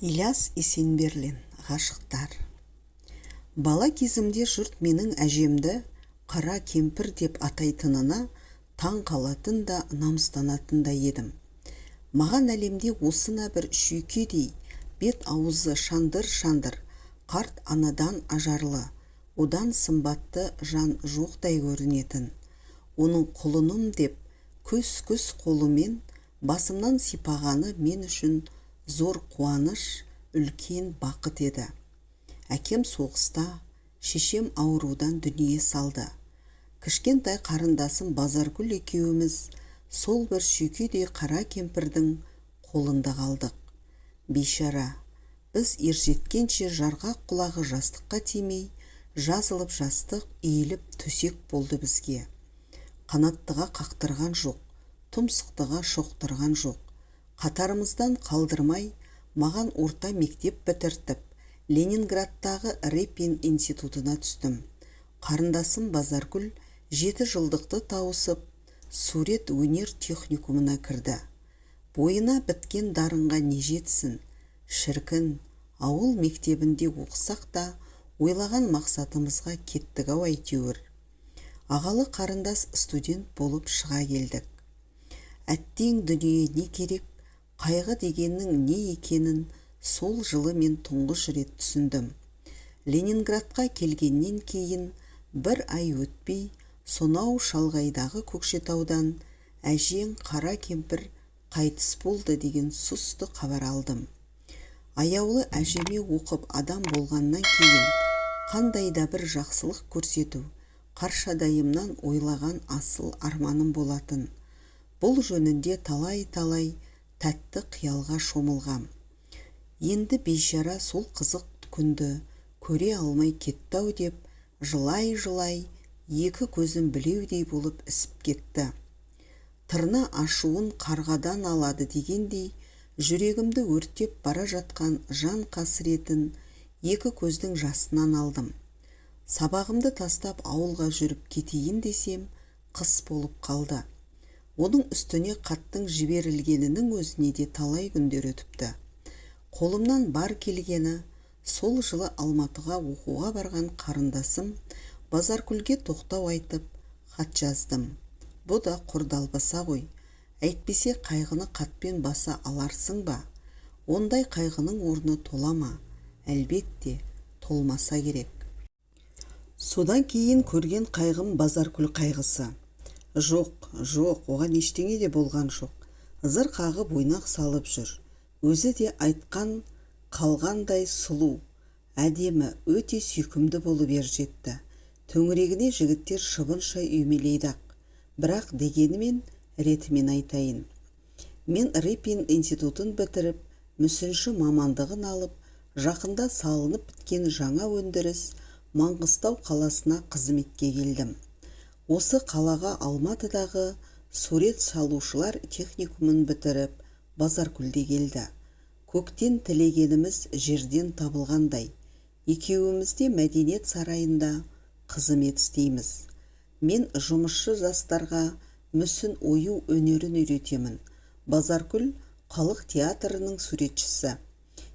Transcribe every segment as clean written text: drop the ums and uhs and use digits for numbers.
Ильяс Есенберлин, ғашықтар. Бала кезімде жұрт менің әжемді қара кемпір деп атайтынына таң қалатын да намыстанатын да едім. Маған әлемде осына бір шүйкедей, бет аузы шандыр-шандыр, қарт анадан ажарлы, одан сымбатты жан жоқтай көрінетін. Оның құлыным деп көз қолымен басымнан сипағаны мен үшін зор қуаныш, үлкен бақыт еді. Әкем соғыста, шешем аурудан дүние салды. Кішкентай қарындасым Базаргүл екеуміз сол бір шүйкедей қара кемпірдің қолында қалдық. Бейшара, біз ержеткенше жарғақ құлағы жастыққа тимей, жазылып жастық иіліп төсек болды бізге. Қанаттыға қақтырған жоқ, тұмсықтыға шоқтырған жоқ. Қатарымыздан қалдырмай, маған орта мектеп бітіртіп, Ленинградтағы Репин институтына түстім. Қарындасым Базаргүл 7 жылдықты тауысып, сурет өнер техникумына кірді. Бойына біткен дарынға не жетсін? Шіркін, ауыл мектебінде оқысақ та, ойлаған мақсатымызға кеттік-ау әйтеуір. Ағалы қарындас студент болып шыға келдік. Әттең дүние не керек, қайғы дегеннің не екенін сол жылы мен тұңғыш рет түсіндім. Ленинградқа келгеннен кейін бір ай өтпей, сонау шалғайдағы Көкшетаудан әжең қара кемпір қайтыс болды деген сұсты хабар алдым. Аяулы әжеме оқып адам болғаннан кейін қандай да бір жақсылық көрсету қаршадайымнан ойлаған асыл арманым болатын. Бұл жөнінде талай-талай тәтті қиялға шомылғам. Енді бейшара сол қызық күнді көре алмай кетті-ау деп, жылай-жылай екі көзім білеудей болып ісіп кетті. Тырна ашуын қарғадан алады дегендей, жүрегімді өртеп бара жатқан жан қасіретін екі көздің жасынан алдым. Сабағымды тастап ауылға жүріп кетейін десем, қыс болып қалды. Оның үстіне қаттың жіберілгенінің өзіне де талай күндер өтіпті. Қолымнан бар келгені, сол жылы Алматыға оқуға барған қарындасым Базаргүлге тоқтау айтып, хат жаздым. Бұ да құрдалбаса ғой, әйтпесе қайғыны қатпен баса аларсың ба? Ондай қайғының орны тола ма? Әлбетте, толмаса керек. Содан кейін көрген қайғым Базаргүл қайғысы. Жоқ, оған ештеңе де болған жоқ. Зыр қағып ойнақ салып жүр. Өзі де айтқан қалғандай сұлу, әдемі, өте сүйкімді болып жетті. Төңірегіне жігіттер шыбынша үймелейді-ақ. Бірақ дегенімен ретімен айтайын. Мен Репин институтын бітіріп, мүсінші мамандығын алып, жақында салынып біткен жаңа өндіріс Маңғыстау қаласына қызметке келдім. Осы қалаға Алматыдағы сурет салушылар техникумын бітіріп, Базаргүлде келді. Көктен тілегеніміз жерден табылғандай. Екеуімізде мәдениет сарайында қызмет істейміз. Мен жұмысшы жастарға мүсін ою өнерін үйретемін. Базаргүл халық театрының суретшісі.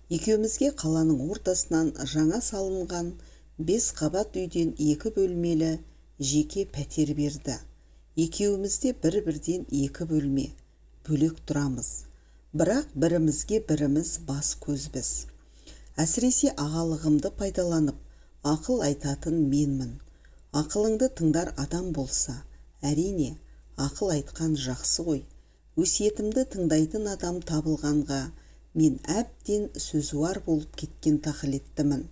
Екеумізге қаланың ортасынан жаңа салынған 5 қабат үйден 2 бөлмелі жеке пәтер берді. Екеумізде бір-бірден 2 бөлме, бөлек тұрамыз. Бірақ бірімізге біріміз бас көзбіз. Әсіресе ағалығымды пайдаланып, ақыл айтатын менмін. Ақылыңды тыңдар адам болса, әрине, ақыл айтқан жақсы ғой. Өсиетімді тыңдайтын адам табылғанға мен әбден сөзуар болып кеткен тақылеттімін.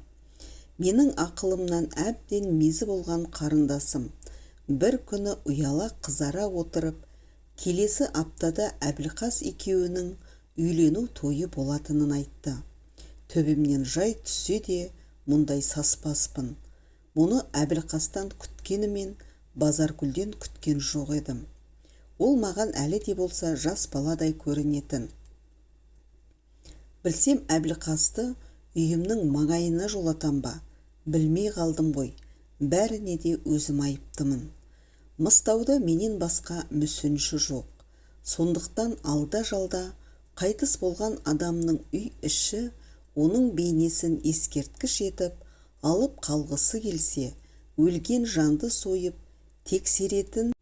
Менің ақылымнан әбден мезі болған қарындасым бір күні ұяла қызара отырып, келесі аптада Әбілқас екеуінің үйлену тойы болатынын айтты. Төбемнен жай түссе де мұндай саспаспын. Мұны Әбілқастан күткенімен Базаргүлден күткен жоқ едім. Ол маған әлі де болса жас баладай көрінетін. Білсем Әбілқасты үйімнің маңайына жолатам ба? Білмей қалдым ғой, бәріне де өзім айыптымын. Мыстауда менен басқа мүсінші жоқ. Сондықтан алда-жалда қайтыс болған адамның үй іші оның бейнесін ескерткіш етіп алып қалғысы келсе, өлген жанды сойып тексеретін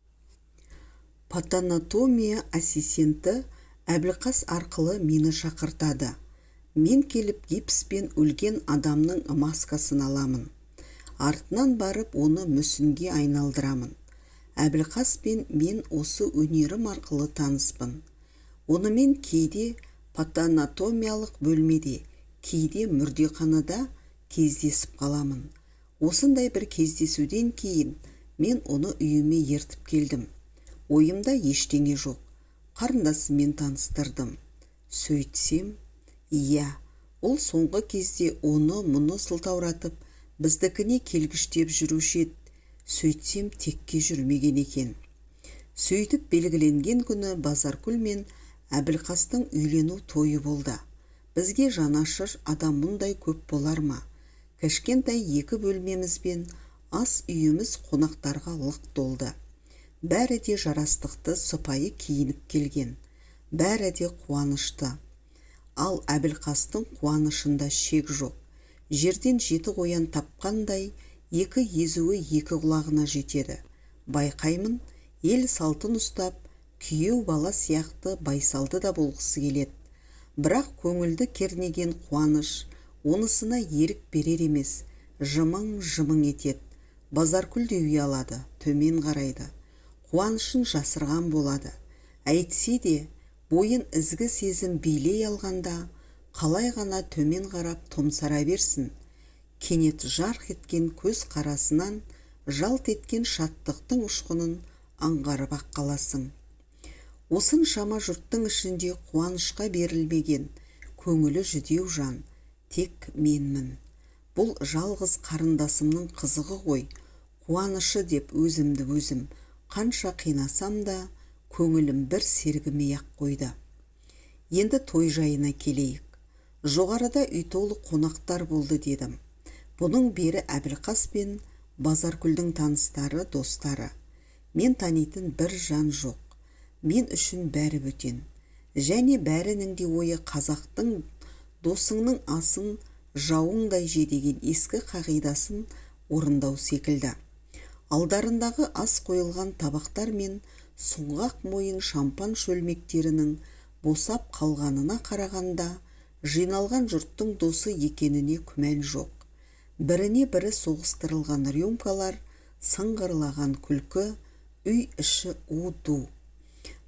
патанатомия ассистенті Әбілқас арқылы мені шақыртады. Мен келіп гипспен өлген адамның маскасын аламын. Артынан барып оны мүсінге айналдырамын. Әбілқас пен мен осы өнерім арқылы таныспын. Онымен кейде патанатомиялық бөлмеде, кейде мүрдеқанада кездесіп қаламын. Осындай бір кездесуден кейін мен оны үйіме ертіп келдім. Ойымда ештеңе жоқ. Қарындасыммен таныстырдым. Сөйтсем, ол соңғы кезде оны сылтауратып, біздікіне келгіштеп жүруші еді. Сөйтсем, текке жүрмеген екен. Сөйтіп белгіленген күні Базаркүл мен Әбілқастың үйлену тойы болды. Бізге жанашыр адам мұндай көп болар ма? Кішкентай 2 бөлмемізбен ас үйіміз қонақтарға лық толды. Бәрі де жарастықты сыпайы киініп келген. Бәрі де қуанышты. Ал Әбілқастың қуанышында шек жоқ. Жерден 7 қоян тапқандай, 2 езуі 2 құлағына жетеді. Байқаймын, ел салтын ұстап, күйеу бала сияқты байсалды да болғысы келеді. Бірақ көңілді кернеген қуаныш онысына ерік берер емес, жымың етеді. Базаркүл де ұялады, төмен қарайды. Қуанышын жасырған болады. Әйтсе де, бойын ізгі сезім билей алғанда, қалай ғана төмен қарап томсара берсін. Кенет жарқ еткен көз қарасынан жалт еткен шаттықтың ұшқынын аңғарып ақ қаласың. Осыншама жұрттың ішінде қуанышқа берілмеген, көңілі жүдеу жан, тек менмін. Бұл жалғыз қарындасымның қызығы ғой, қуанышы деп өзім қанша қинасам да, көңілім бір сергімей ақ қойды. Енді той жайына келейік. Жоғарыда үй толы қонақтар болды дедім. Бұның бері Әбілқас пен Базаркүлдің таныстары, достары. Мен танитын бір жан жоқ. Мен үшін бәрі бөтен. Және бәрінің де ойы қазақтың досыңның асын жауыңдай же деген ескі қағидасын орындау секілді. Алдарындағы ас қойылған табақтар мен сұңғақ мойын шампан шөлмектерінің босап қалғанына қарағанда, жиналған жұрттың досы екеніне күмән жоқ. Біріне бірі соғыстырылған рюмкалар, сыңғырлаған күлкі, үй іші у-ду.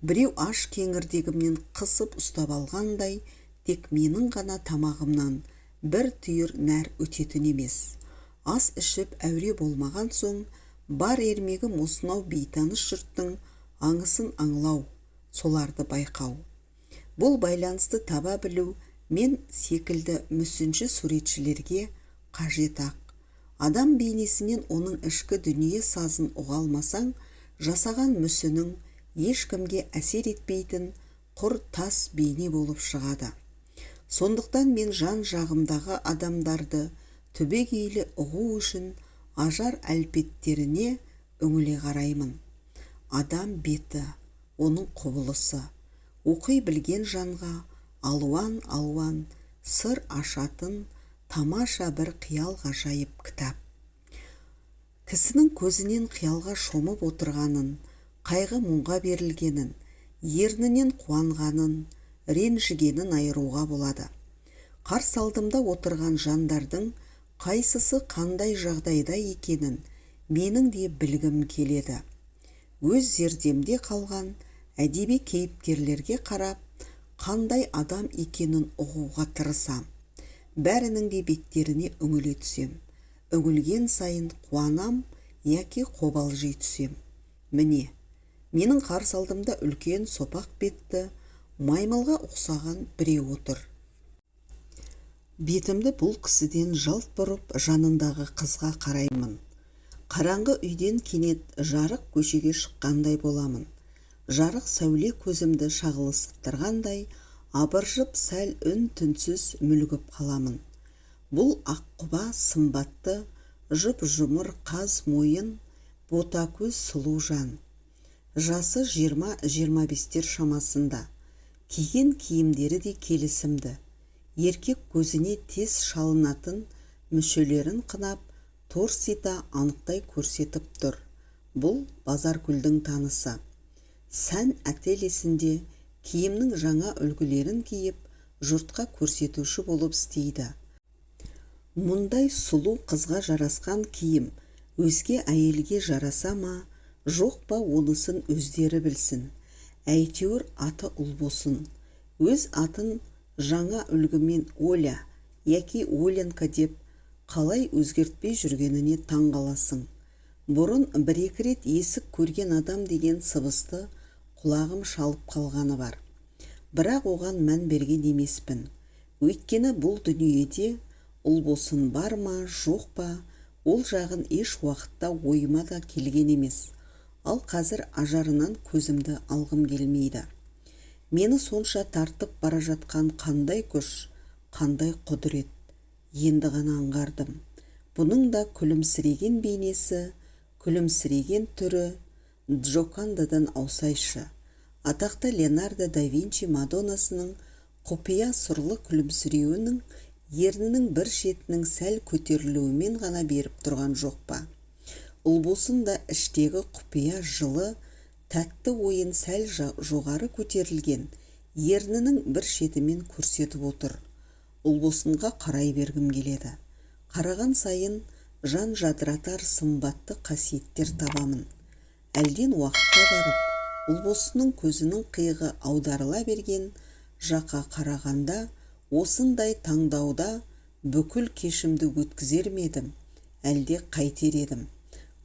Біреу аш кеңірдегімнен қысып ұстап алғандай, тек менің ғана тамағымнан бір түйір нәр өтетін емес. Ас ішіп әуре болмаған соң, бар ермегім осынау бейтаныс жұрттың аңысын аңлау, соларды байқау. Бұл байланысты таба білу мен секілді мүсінші суретшілерге қажет ақ. Адам бейнесінен оның ішкі дүние сазын ұға алмасаң, жасаған мүсінің ешкімге әсер етпейтін құр тас бейне болып шығады. Сондықтан мен жан жағымдағы адамдарды түбегейлі ұғу үшін ажар әлпеттеріне үңіле қараймын. Адам беті, оның құбылысы, оқи білген жанға алуан сыр ашатын тамаша бір қиял ғажайып кітап. Кісінің көзінен қиялға шомып отырғанын, қайғы мұңға берілгенін, ернінен қуанғанын, ренжігенін айыруға болады. Қарсы алдымда отырған жандардың қайсысы қандай жағдайда екенін менің де білгім келеді. Өз зердемде қалған әдеби кейіпкерлерге қарап, қандай адам екенін ұғуға тырысам. Бәрінің де беттеріне үңіле түсем. Үңілген сайын қуанам, яки қобалжи түсем. Міне, менің қарсы алдымда үлкен сопақ бетті, маймылға ұқсаған біреу отыр. Бетімді бұл кісіден жалт бұрып, жанындағы қызға қараймын. Қараңғы үйден кенет жарық көшеге шыққандай боламын. Жарық сәуле көзімді шағылыстырғандай, абыржып сәл үн-түнсіз мүлгіп қаламын. Бұл аққұба сымбатты, жұп-жұмыр қаз мойын, бота көз сұлу жан. Жасы 20-25 шамасында. Киген киімдері де келісімді. еркек көзіне тез шалынатын мүшелерін қынап, торсита анықтай көрсетіп тұр. Бұл Базаркүлдің танысы. Сән ателесінде киімнің жаңа үлгілерін киіп, жұртқа көрсетуші болып істейді. Мұндай сұлу қызға жарасқан киім өзге әйелге жараса ма, жоқ па, онысын өздері білсін. Әйтеуір аты Ұлбосын. Өз атын жаңа үлгімен Оля, яки Оленка деп қалай өзгертпей жүргеніне таңғаласың. Бұрын бір-екі рет есік көрген адам деген сыбысты құлағым шалып қалғаны бар. Бірақ оған мән берген емеспін. Өйткені бұл дүниеде Ұлбосын бар ма, жоқ па, ол жағын еш уақытта ойыма да келген емес. Ал қазір ажарынан көзімді алғым келмейді. Мені сонша тартып бара жатқан қандай күш, қандай құдірет. Енді ғана аңғардым. Бұның да күлімсіреген бейнесі, күлімсіреген түрі Джокандадан аусайшы. Атақты Леонардо да Винчи Мадоннасының құпия сұрлы күлімсіреуінің ернінің бір шетінің сәл көтерілуімен ғана беріп тұрған жоқ па. Ұлбосын да іштегі құпия жылы, тәтті ойын сәл жоғары көтерілген ернінің бір шетімен көрсетіп отыр. Ұлбосынға қарай бергім келеді. Қараған сайын жан жадыратар сымбатты қасиеттер табамын. Әлден уақытта барып, Ұлбосынның көзінің қиығы аударыла берген жаққа қарағанда, осындай таңдауда бүкіл кешімді өткізер медім, әлде қайтер едім.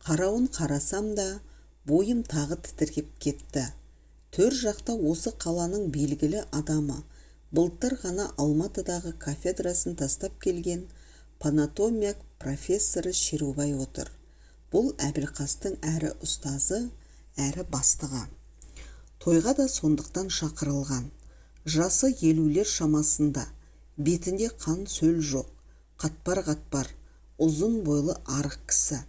Қарауын қарасам да, бойым тағы тітіркеп кетті. Төр жақта осы қаланың белгілі адамы, былтыр ғана Алматыдағы кафедрасын тастап келген панатомия профессоры Шерубай отыр. Бұл Әбілқастың әрі ұстазы, әрі бастығы. Тойға да сондықтан шақырылған. Жасы 50-лер шамасында, бетінде қан сөл жоқ, қатпар-қатпар, ұзын бойлы арық кісі.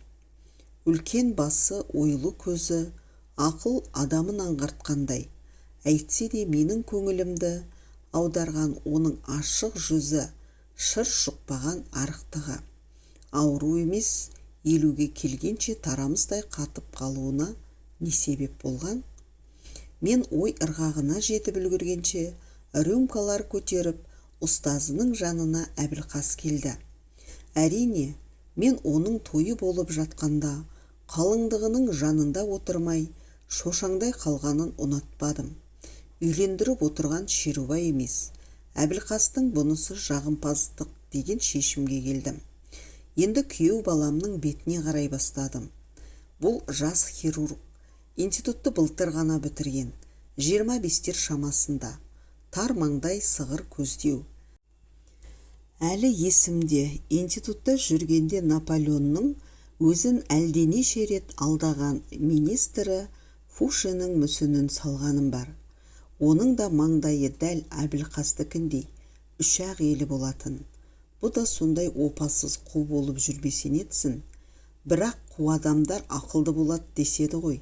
Үлкен басы, ойлы көзі, ақыл адамын аңғартқандай. Әйтсе де менің көңілімді аударған оның ашық жүзі, шыр шықпаған арықтығы. Ауру емес, 50-ге келгенше тарамыстай қатып қалуына не себеп болған? Мен ой ырғағына жетіп үлгергенше рюмкалар көтеріп, ұстазының жанына Әбілқас келді. Әрине, мен оның тойы болып жатқанда, қалыңдығының жанында отырмай, шошаңдай қалғанын ұнатпадым. Үйлендіріп отырған Шерубай емес, Әбілқастың бұнысы жағымпаздық деген шешімге келдім. Енді күйеу баламның бетіне қарай бастадым. Бұл жас хирург, институтты былтыр ғана бітірген, 25-тер шамасында, тар маңдай сығыр көздеу. Әлі есімде, институтта жүргенде Наполеонның өзін әлденеше рет алдаған министрі Фушенің мүсінін салғаным бар. Оның да маңдайы дәл Әбілқастікіндей, үш-ақ елі болатын. Бұ да сондай опасыз қу болып жүрбесен етсін. Бірақ қу адамдар ақылды болады деседі ғой.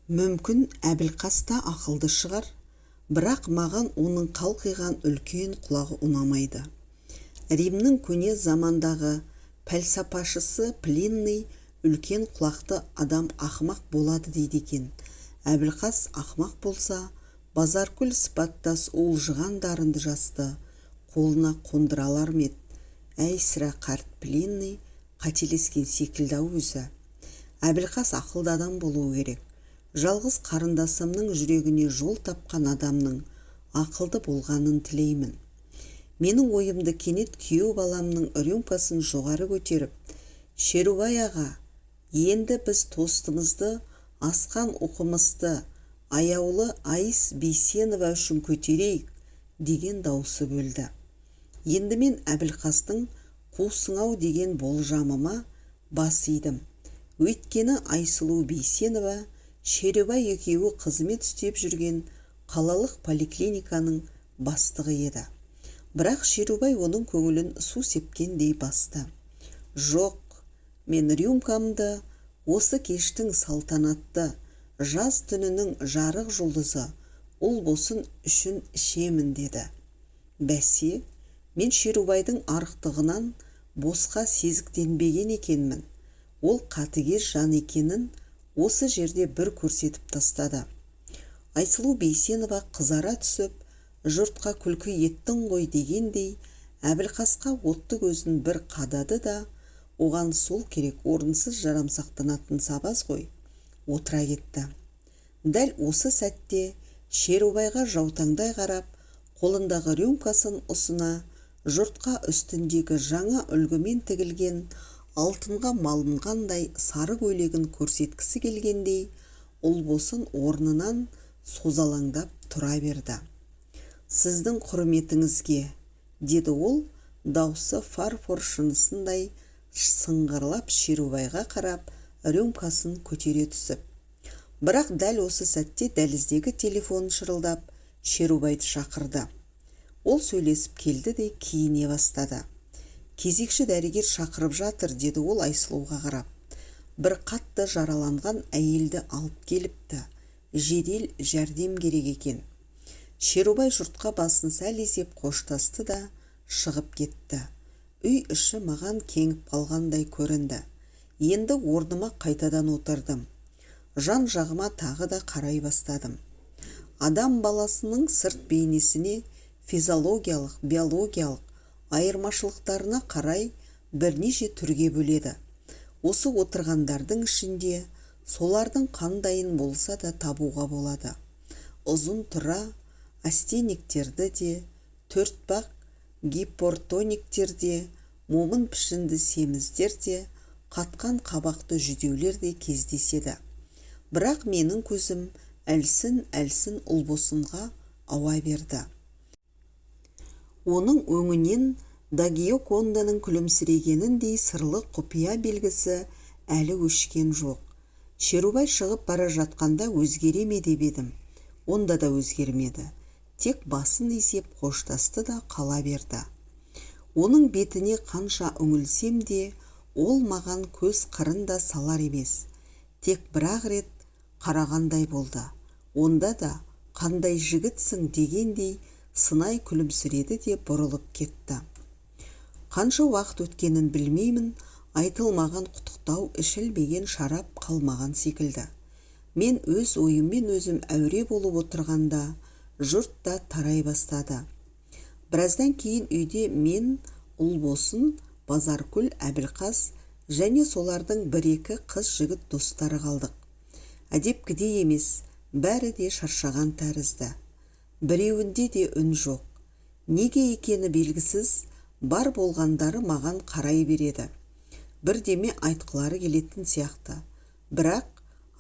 Мүмкін Әбілқас та ақылды шығар, бірақ маған оның қалқиған үлкен құлағы ұнамайды. Римнің көне замандағы пәлсапашысы Плинный үлкен құлақты адам ақымақ болады дейді екен. Әбілқас ақымақ болса, Базаркүл сыпаттас олжыған дарынды жасты қолына қондыралар мед. Әй сірә қарт Плинный қателескен секілді өзі. Әбілқас ақылды адам болуы керек. Жалғыз қарындасымның жүрегіне жол тапқан адамның ақылды болғанын тілеймін. Менің ойымды кенет күйеу баламның рюмкасын жоғары көтеріп, Шерубай аға, енді біз тостымызды, асқан оқымызды, аяулы Айыс Бейсенова үшін көтерейік, деген даусы бөлді. Енді мен Әбілқастың қусыңау деген болжамыма бас идім. Өйткені Айсұлу Бейсенова Шерубай екеуі қызмет істеп жүрген қалалық поликлиниканың бастығы еді. Бірақ Шерубай оның көңілін су сепкендей басты. Жоқ, мен рюмкамды осы кештің салтанатты жаз түнінің жарық жұлдызы Ұлбосын үшін ішемін деді. Бәсе, Мен Шерубайдың арықтығынан босқа сезіктенбеген екенмін. Ол қатыгез жан екенін осы жерде бір көрсетіп тастады. Айсұлу Бейсенова қызара түсіп, жұртқа күлкі еттің ғой дегендей, Әбілқасқа отты көзін бір қадады да, оған сол керек орынсыз жарамсақтанатын сабаз ғой, отыра кетті. Дәл осы сәтте Шерубайға жаутаңдай қарап, қолындағы рюмкасын ұсына, жұртқа үстіндегі жаңа үлгімен тігілген алтынға малынғандай сары көйлегін көрсеткісі келгендей, ұлбосын орнынан созалаңдап тұра берді. Сіздің құрметіңізге, деді ол, даусы фарфор шынысындай сыңғырлап Шерубайға қарап, рюмкасын көтере түсіп. Бірақ дәл осы сәтте дәліздегі телефон шырылдап, Шерубайды шақырды. Ол сөйлесіп келді де киіне бастады. Кезекші дәрігер шақырып жатыр, деді ол Айсұлуға қарап. Бір қатты жараланған әйелді алып келіпті. Жедел жәрдем керек екен. Шерубай жұртқа басын сәл изеп қоштасты да шығып кетті. Үй іші маған кеңіп қалғандай көрінді. Енді орныма қайтадан отырдым. Жан жағыма тағы да қарай бастадым. Адам баласының сырт бейнесіне физиологиялық, биологиялық айырмашылықтарына қарай бірнеше түрге бөледі. Осы отырғандардың ішінде солардың қандайын болса да табуға болады. Ұзын тұра астениктерді де, төртбақ гипертониктер де, момын пішінді семіздер де, қатқан қабақты жүдеулер де кездеседі. Бірақ менің көзім әлсін ұлбосынға ауа берді. Оның өңінен Дагиоконданың күлімсірегеніндей сырлы құпия белгісі әлі өшкен жоқ. Шерубай шығып бара жатқанда өзгере ме деп едім. Онда да өзгермеді. Тек басын изеп қоштасты да қала берді. Оның бетіне қанша үңілсем де, ол маған көз қырында салар емес. Тек бір-ақ рет қарағандай болды. Онда да қандай жігітсің дегендей сынай күлімсіреді де бұрылып кетті. Қанша уақыт өткенін білмеймін, айтылмаған құттықтау, ішілмеген шарап қалмаған секілді. Мен өз ойыммен өзім әуре болып отырғанда, жұрт та тарай бастады. Біраздан кейін үйде мен, Ұлбосын, Базаркүл, Әбілқас және солардың бір-екі қыз-жігіт достары қалдық. Әдепкідей емес, бәрі де шаршаған тәрізді. Біреуінде де үн жоқ. Неге екені белгісіз, бар болғандары маған қарай береді. Бірдеме айтқылары келетін сияқты. Бірақ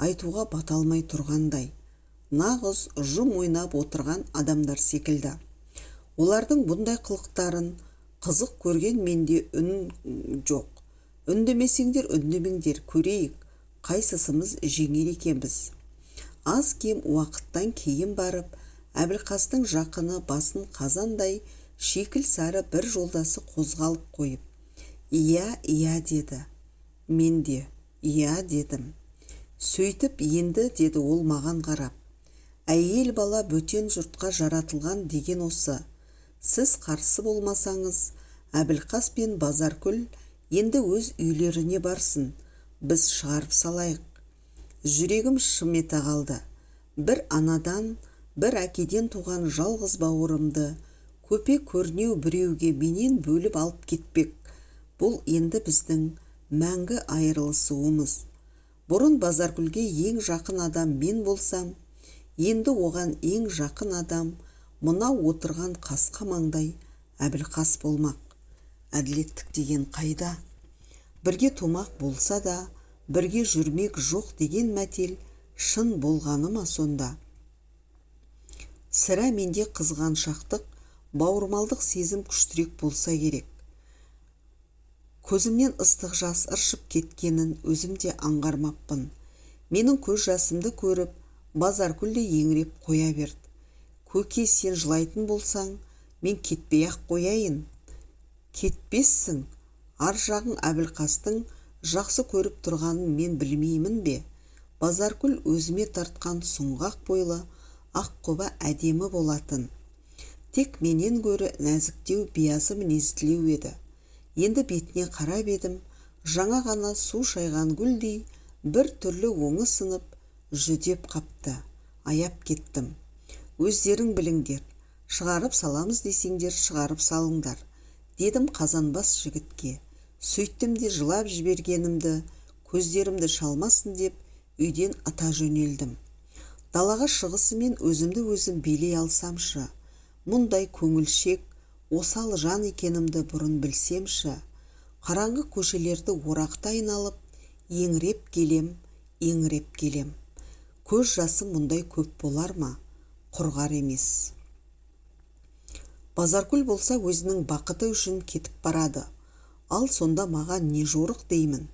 айтуға бата алмай тұрғандай. Нағыз жұм ойнап отырған адамдар секілді. Олардың бұндай қылықтарын қызық көрген менде үн жоқ. Үндемесеңдер, үндемеңдер, көрейік, қайсысымыз жеңер екенбіз. Аз кем уақыттан кейін барып, Әбілқастың жақыны басын қазандай шикіл сары бір жолдасы қозғалып қойып, «Ия» деді. Мен де «Ия» дедім. Сөйтіп енді, деді ол маған қарап. Әйел бала бөтен жұртқа жаратылған деген осы. Сіз қарсы болмасаңыз, Әбілқас пен Базаркүл енді өз үйлеріне барсын. Біз шығарып салайық. Жүрегім шым ете қалды. Бір анадан, бір әкеден туған жалғыз бауырымды көпе көрнеу біреуге менен бөліп алып кетпек. Бұл енді біздің мәңгі айырылысуымыз. Бұрын Базаркүлге ең жақын адам мен болсам, енді оған ең жақын адам мынау отырған қасқа маңдай Әбілқас болмақ. Әділеттік деген қайда? Бірге тумақ болса да, бірге жүрмек жоқ деген мәтел шын болғаны ма сонда? Сірә менде қызғаншақтық, бауырмалдық сезім күштірек болса керек. Көзімнен ыстық жас ыршып кеткенін өзімде аңғармаппын. Менің көз жасымды көріп, Базаркүл де еңіреп қоя берді. Көке, сен жылайтын болсаң, мен кетпей-ақ қояйын. Кетпессің, ар жағың Әбілқастың жақсы көріп тұрғанын мен білмеймін бе? Базаркүл өзіме тартқан сұңғақ бойлы, ақ құба әдемі болатын. Тек менен гөрі нәзіктеу биязы мінезділеу еді. Енді бетіне қарап едім, жаңа ғана су шайған гүлдей бір түрлі оңы сынып, жүдеп қапты. Аяп кеттім. Өздерің біліңдер, шығарып саламыз десеңдер, шығарып салыңдар, дедім қазанбас жігітке. Сөйттім де жылап жібергенімді, көздерімді шалмасын деп, үйден ата жөнелдім. Далаға шығысымен өзімді өзім билей алсамшы, мұндай көңілшек, осал жан екенімді бұрын білсемші, қараңғы көшелерді орақта айналып, еңіреп келем. Көз жасы мұндай көп болар ма? Құрғар емес. Базаркүл болса өзінің бақыты үшін кетіп барады. Ал сонда маған не жорық деймін.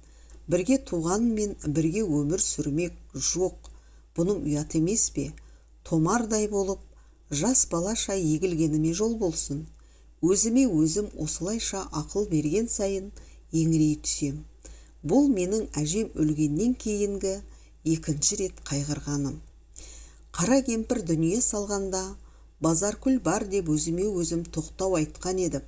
Бірге туғанмен бірге өмір сүрмек жоқ. Бұным ұят емес пе? Томардай болып, жас балаша егілгеніме жол болсын. Өзіме өзім осылайша ақыл берген сайын еңірей түсем. Бұл менің әжем өлгеннен кейінгі екінші рет қайғырғаным. Қара кемпір дүние салғанда, Базаркүл бар деп өзіме өзім тоқтау айтқан едім.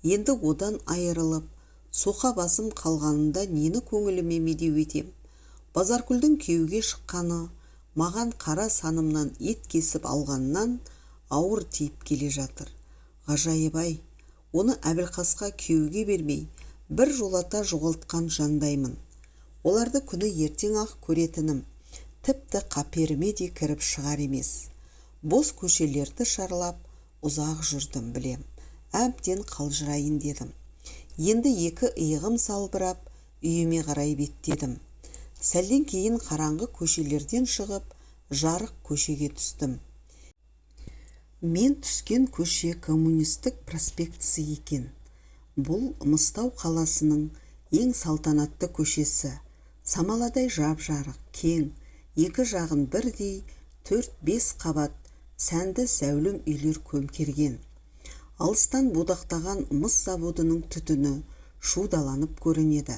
Енді одан айырылып, соқа басым қалғанында нені көңіліме медеу етем. Базаркүлдің күйеуге шыққаны, маған қара санымнан ет кесіп алғаннан ауыр тиіп келе жатыр. Ғажайып-ай, оны Әбілқасқа күйеуге бермей, бір жолата жоғалтқан жандаймын. Оларды күні ертең ақ көретінім, тіпті қаперіме де кіріп шығар емес. Бос көшелерді шарлап, ұзақ жүрдім білем. Әбден қалжырайын дедім. Енді екі иығым салбырап, үйіме қарай беттедім. Сәлден кейін қараңғы көшелерден шығып, жарық көшеге түстім. Мен түскен көше Коммунистік проспектісі екен. Бұл Мыстау қаласының ең салтанатты көшесі. Самаладай жап-жарық, кең, екі жағын бірдей 4-5 қабат сәнді зәулім үйлер көмкерген. Алыстан будақтаған мыс заводының түтіні шудаланып көрінеді.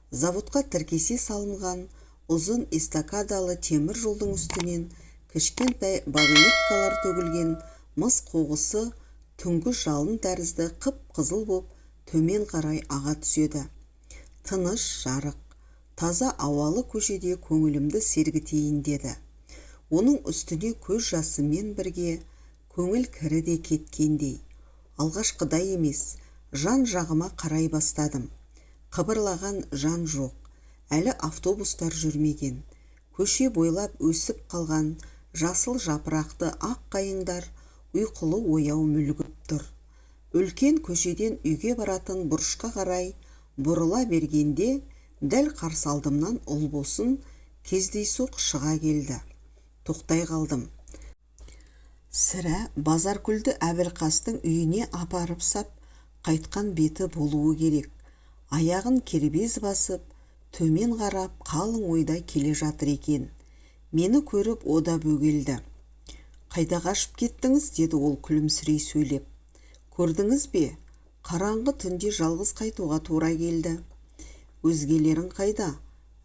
Заводқа тіркесе салынған ұзын эстакадалы темір жолдың үстінен кішкентай вагонеткалар төгілген мыс қоғысы түнгі жалын тәрізді қып-қызыл боп төмен қарай аға түседі. Тыныш, жарық, таза ауалы көшеде көңілімді сергітейін деді. Оның үстіне көз жасымен бірге көңіл кірі де кеткендей. Алғашқыдай емес, жан жағыма қарай бастадым. Қыбырлаған жан жоқ, әлі автобустар жүрмеген. Көше бойлап өсіп қалған жасыл жапырақты ақ қайыңдар ұйқылы ояу мүлгіп тұр. Үлкен көшеден үйге баратын бұрышқа қарай бұрыла бергенде, дәл қарсы алдымнан ұлбосын кездейсоқ шыға келді. Тоқтай қалдым. Сірә Базаркүлді Әбілқастың үйіне апарып сап, қайтқан беті болуы керек. Аяғын кербез басып, төмен қарап, қалың ойда келе жатыр екен. Мені көріп ода бөгелді. Қайда қашып кеттіңіз, деді ол күлімсірей сөйлеп. Көрдіңіз бе? Қараңғы түнде жалғыз қайтуға тура келді. Өзгелерің қайда?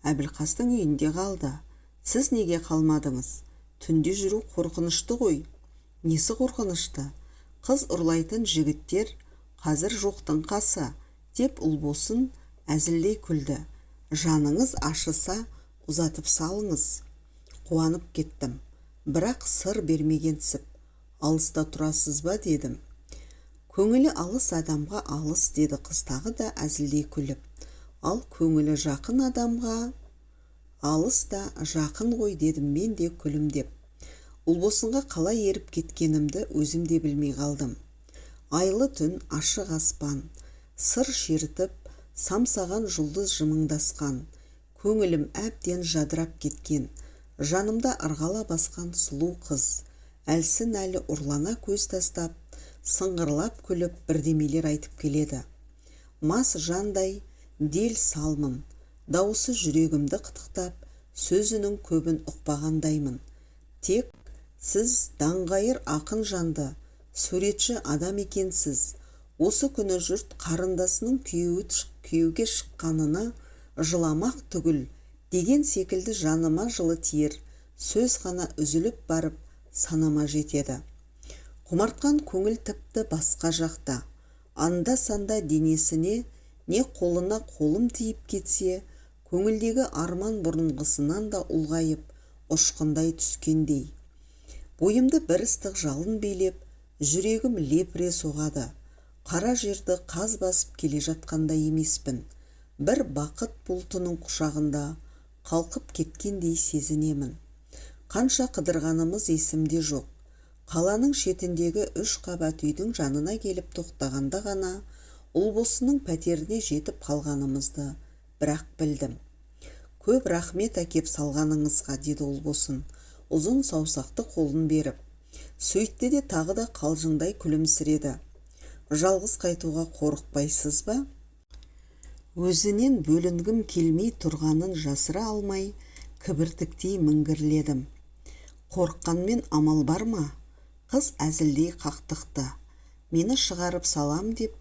Әбілқастың үйінде қалды. Сіз неге қалмадыңыз? Түнде жүру қорқынышты ғой. Несі қорқынышты? Қыз ұрлайтын жігіттер қазір жоқтың қасы, деп ұлбосын әзілдей күлді. Жаныңыз ашыса ұзатып салыңыз. Қуанып кеттім. Бірақ сыр бермегенсіп. Алыста тұрасыз ба, дедім. Көңілі алыс адамға алыс, деді қыз тағы да әзілдей күліп. Ал көңілі жақын адамға алыс та жақын ғой, дедім мен де күлімдеп. Ұлбосынға қалай еріп кеткенімді өзім де білмей қалдым. Айлы түн, ашық аспан, сыр шертіп, самсаған жұлдыз жымыңдасқан. Көңілім әбден жадырап кеткен. Жанымда ырғала басқан сұлу қыз. Әлсін әлі ұрлана көз тастап, сыңғырлап күліп бірдемелер айтып келеді. Мас жандай дел салмын. Дауысы жүрегімді қытықтап, сөзінің көбін ұқпағандаймын. Тек сіз даңғайыр ақын жанды, суретші адам екенсіз. Осы күні жұрт қарындасының күйеуге шыққанына жыламақ түгіл деген секілді жаныма жылы тиер сөз ғана үзіліп барып санама жетеді. Құмартқан көңіл тіпті басқа жақта. Анда-санда денесіне не қолына қолым тиіп кетсе, көңілдегі арман бұрынғысынан да ұлғайып, ұшқындай түскендей. Бойымды бір ыстық жалын билеп, жүрегім лепіре соғады. Қара жерді қаз басып келе жатқандай емеспін. Бір бақыт бұлтының құшағында қалқып кеткендей сезінемін. Қанша қыдырғанымыз есімде жоқ. Қаланың шетіндегі 3 қабат үйдің жанына келіп тоқтағанда ғана ұлбосының пәтеріне жетіп қалғанымызды бірақ білдім. Көп рахмет әкеп салғаныңызға, деді ұлбосын, ұзын саусақты қолын беріп. Сөйтті де тағы да қалжыңдай күлімсіреді. Жалғыз қайтуға қорықпайсыз ба? Өзінен бөлінгім келмей тұрғанын жасыра алмай, кібіртіктей міңгірледім. Қорыққанмен амал бар ма? Қыз әзілдей қақтықты. Мені шығарып салам деп,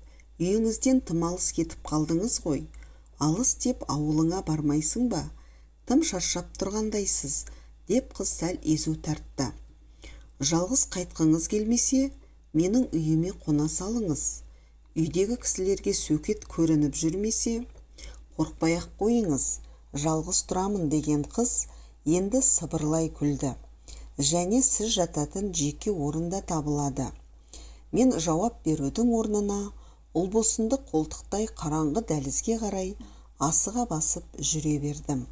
үйіңізден тым алыс кетіп қалдыңыз ғой. Алыс деп ауылыңа бармайсың ба? Тым шаршап тұрғандайсыз, деп қыз сәл езу тартты. Жалғыз қайтқыңыз келмесе, менің үйіме қона салыңыз. Үйдегі кісілерге сөкет көрініп жүрмесе, қорықпай-ақ қойыңыз, жалғыз тұрамын, деген қыз енді сыбырлай күлді. Және сіз жататын жеке орында табылады. Мен жауап берудің орнына ұлбосынды қолтықтай қараңғы дәлізге қарай асыға басып жүре бердім.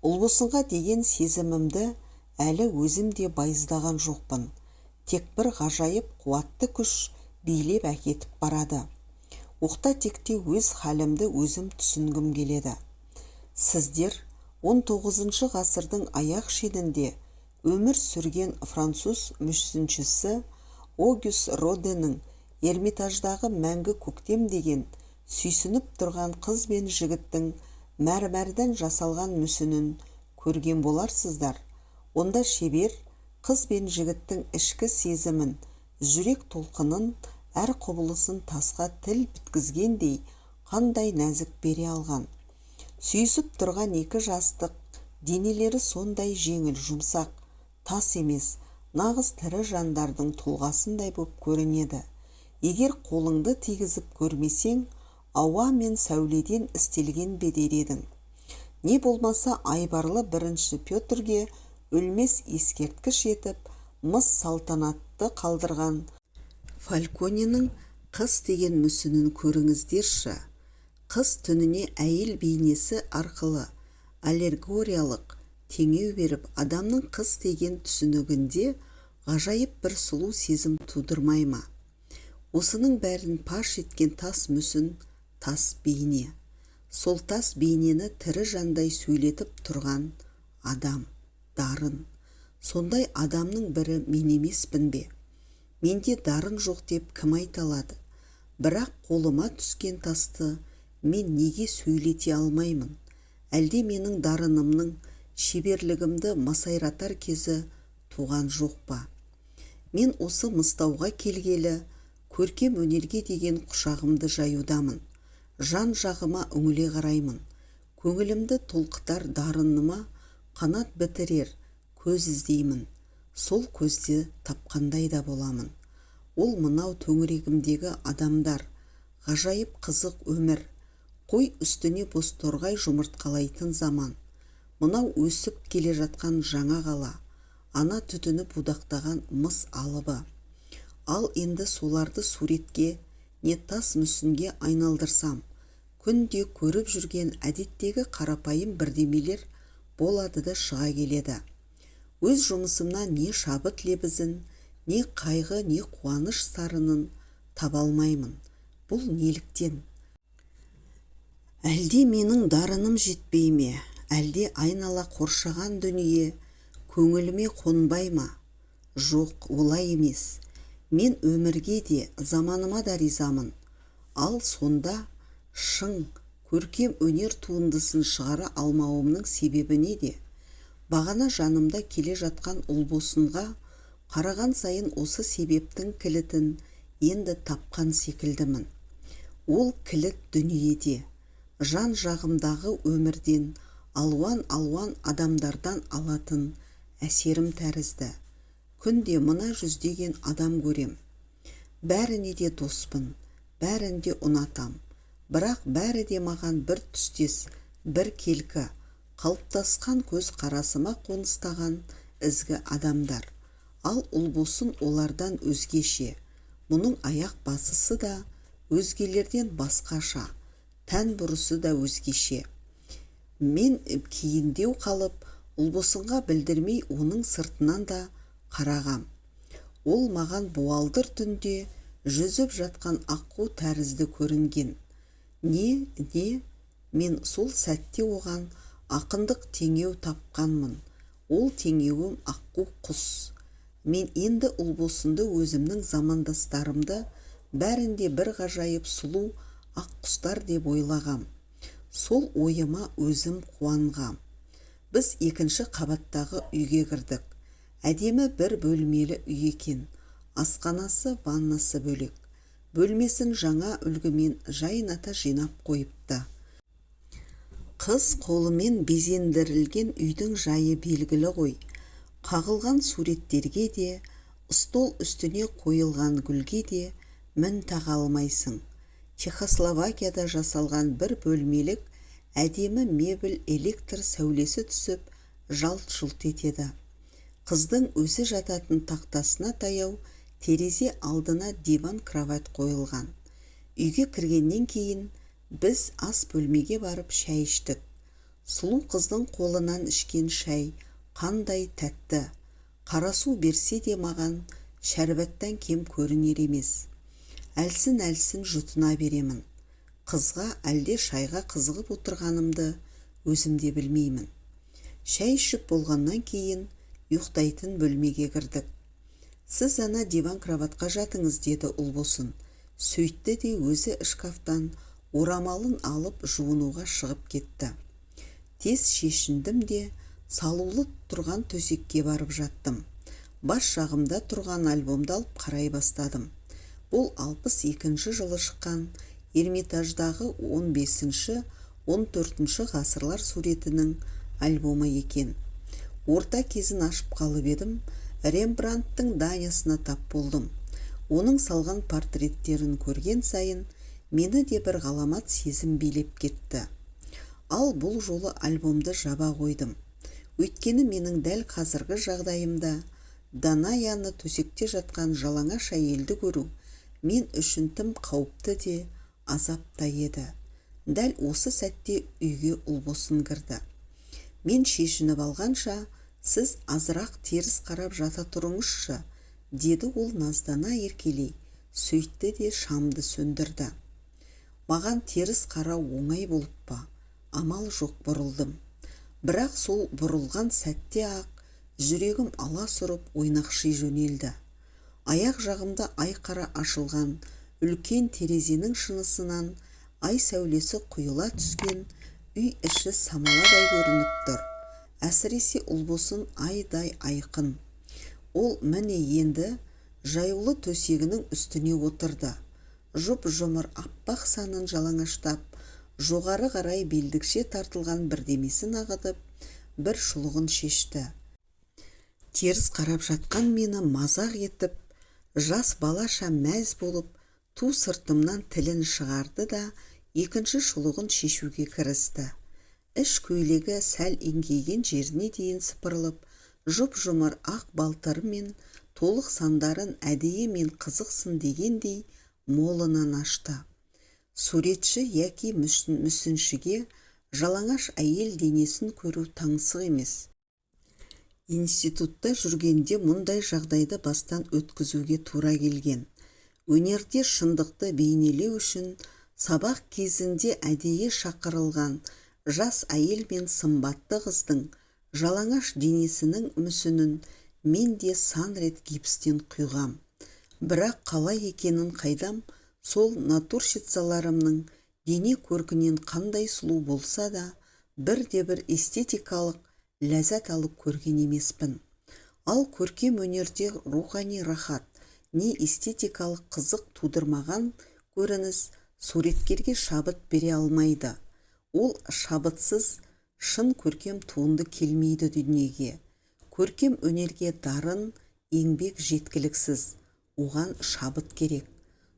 Ұлбосынға деген сезімімді әлі өзім де байыздаған жоқпын. Тек бір ғажайып қуатты күш билеп әкетіп барады. Оқта-текте өз халімді өзім түсінгім келеді. Сіздер 19 ғасырдың аяқ шенінде өмір сүрген француз мүсіншісі Огюст Роденнің Эрмитаждағы мәңгі көктем деген сүйсініп тұрған қыз бен жігіттің мәрмәрден жасалған мүсінін көрген боларсыздар. Онда шебер қыз бен жігіттің ішкі сезімін, жүрек толқынын, әр құбылысын тасқа тіл біткізгендей қандай нәзік бере алған. Сүйісіп тұрған екі жастық, денелері сондай жеңіл жұмсақ, тас емес, нағыз тірі жандардың тұлғасындай боп көрінеді. Егер қолыңды тигізіп көрмесең, ауа мен сәуледен істелген бедер едің. Не болмаса айбарлы 1 Петрге өлмес ескерткіш етіп, мыс салтанатты қалдырған Фалконенің қыз деген мүсінін көріңіздерші. Қыз түніне әйел бейнесі арқылы аллегориялық теңеу беріп, адамның қыз деген түсінігінде ғажайып бір сұлу сезім тудырмай ма? Осының бәрін паш еткен тас мүсін, тас бейне. Сол тас бейнені тірі жандай сөйлетіп тұрған адам, дарын. Сондай адамның бірі мен емеспін бе? Менде дарын жоқ деп кім айта алады? Бірақ қолыма түскен тасты мен неге сөйлете алмаймын? Әлде менің дарынымның, шеберлігімді масайратар кезі туған жоқ па? Мен осы мыстауға келгелі, көркем өнерге деген құшағымды жаюдамын. Жан жағыма үңіле қараймын. Көңілімді толқытар дарыныма қанат бітірер көз іздеймін. Сол көзде тапқандай да боламын. Ол мынау төңірегімдегі адамдар, ғажайып қызық өмір, қой үстіне бозторғай жұмыртқалайтын заман. Мынау өсіп келе жатқан жаңа қала, ана түтіні будақтаған мыс алыбы. Ал енді соларды суретке, не тас мүсінге айналдырсам, күнде көріп жүрген әдеттегі қарапайым бірдемелер болады да шыға келеді. Өз жұмысымнан не шабыт лебізін, не қайғы, не қуаныш сарынын таба алмаймын. Бұл неліктен? Әлде менің дарыным жетпей ме? Әлде айнала қоршаған дүние көңіліме қонбай ма? Жоқ, олай емес. Мен өмірге де, заманыма да ризамын. Ал сонда шың, көркем өнер туындысын шығара алмауымның себебі неде? Бағана жанымда келе жатқан ұлбосынға қараған сайын осы себептің кілтін енді тапқан секілдімін. Ол кілт дүниеде, жан жағымдағы өмірден, алуан адамдардан алатын әсерім тәрізді. күнде мына жүздеген адам көрем. Бәріне де доспын, бәрін де ұнатам. Бірақ бәрі де маған бір түстес, бір келкі, қалыптасқан көз қарасыма қоныстаған ізгі адамдар. Ал ұлбосын олардан өзгеше. Мұның аяқ басысы да өзгелерден басқаша, тән бұрысы да өзгеше. Мен кейіндеу қалып, ұлбосынға білдірмей оның сыртынан да қарағам. Ол маған буалдыр түнде жүзіп жатқан аққу тәрізді көрінген. Не, мен сол сәтте оған ақындық теңеу тапқанмын. Ол теңеуім аққу құс. Мен енді ұлбосынды өзімнің замандастарымды бәрінде бір ғажайып сұлу ақ құстар деп ойлағам. Сол ойыма өзім қуанғам. Біз екінші қабаттағы үйге кірдік. Әдемі бір бөлмелі үй екен. Асханасы, ваннасы бөлек. Бөлмесін жаңа үлгімен жайната жинап қойыпты. Қыз қолымен безендірілген үйдің жайы белгілі ғой. Қағылған суреттерге де, стол үстіне қойылған гүлге де мін таға алмайсың. Чехословакияда жасалған бір бөлмелік әдемі мебель электр сәулесі түсіп жалт-жұлт етеді. Қыздың өзі жататын тақтасына таяу терезе алдына диван кровать қойылған. Үйге кіргеннен кейін біз ас бөлмеге барып шәй іштік. Сұлу қыздың қолынан ішкен шәй қандай тәтті. Қарасу берсе де маған шәрбаттан кем көрінер емес. Әлсін-әлсін жұтына беремін. Қызға әлде шайға қызығып отырғанымды өзімде білмеймін. Шәй ішіп болғаннан кейін ұйықтайтын бөлмеге кірдік. Сіз ана диван кроватқа жатыңыз, деді ұлбосын. Сөйтті де өзі шкафтан орамалын алып жуынуға шығып кетті. Тез шешіндім де салулы тұрған төсекке барып жаттым. Бас жағымда тұрған альбомды алып қарай бастадым. Бұл 62 жылы шыққан Эрмитаждағы 15-14 ғасырлар суретінің альбомы екен. Орта кезін ашып қалып едім, Рембрандттың Даниясына тап болдым. Оның салған портреттерін көрген сайын мені де бір ғаламат сезім билеп кетті. Ал бұл жолы альбомды жаба қойдым. Өйткені менің дәл қазіргі жағдайымда Данаяны төсекте жатқан жалаңаш әйелді көру мен үшін тым қауіпті де азап та еді. Дәл осы сәтте үйге ұлбосын кірді. Мен шешініп алғанша, сіз азырақ теріс қарап жата тұрыңызшы, деді ол наздана еркелей. Сөйтті де шамды сөндірді. Маған теріс қарау оңай болып па? Амал жоқ, бұрылдым. Бірақ сол бұрылған сәтте ақ жүрегім аласұрып ойнақши жөнелді. Аяқ жағымда айқара ашылған үлкен терезенің шынысынан ай сәулесі құйыла түскен үй іші самаладай көрініп тұр. Әсіресе ұлбосын айдай айқын. Ол міне енді жаюлы төсегінің үстіне отырды. Жұп-жұмыр аппақ санын жалаңаштап, жоғары қарай белдікше тартылған бірдемесін ағытып, бір шұлығын шешті. Теріс қарап жатқан мені мазақ етіп, жас балаша мәз болып, ту сыртымнан тілін шығарды да екінші шұлығын шешуге кірісті. Іш көйлегі сәл еңкейген жеріне дейін сыпырылып, жұп-жұмыр ақ балтырымен толық сандарын әдейі мен қызықсын дегендей молынан ашты. Суретші яки мүсіншіге жалаңаш әйел денесін көру таңсық емес. Институтта жүргенде мұндай жағдайды бастан өткізуге тура келген. Өнерде шындықты бейнелеу үшін сабақ кезінде әдейі шақырылған жас әйел мен сымбатты қыздың жалаңаш денесінің мүсінін мен де сан рет гипстен құйғам. Бірақ қалай екенін қайдам, сол натурщицаларымның дене көркінен қандай сұлу болса да, бірде-бір эстетикалық ләззат алып көрген емеспін. Ал көркем өнерде рухани рахат, не эстетикалық қызық тудырмаған көрініс суреткерге шабыт бере алмайды. Ол шабытсыз шын көркем туынды келмейді дүниеге. Көркем өнерге дарын, еңбек жеткіліксіз, оған шабыт керек.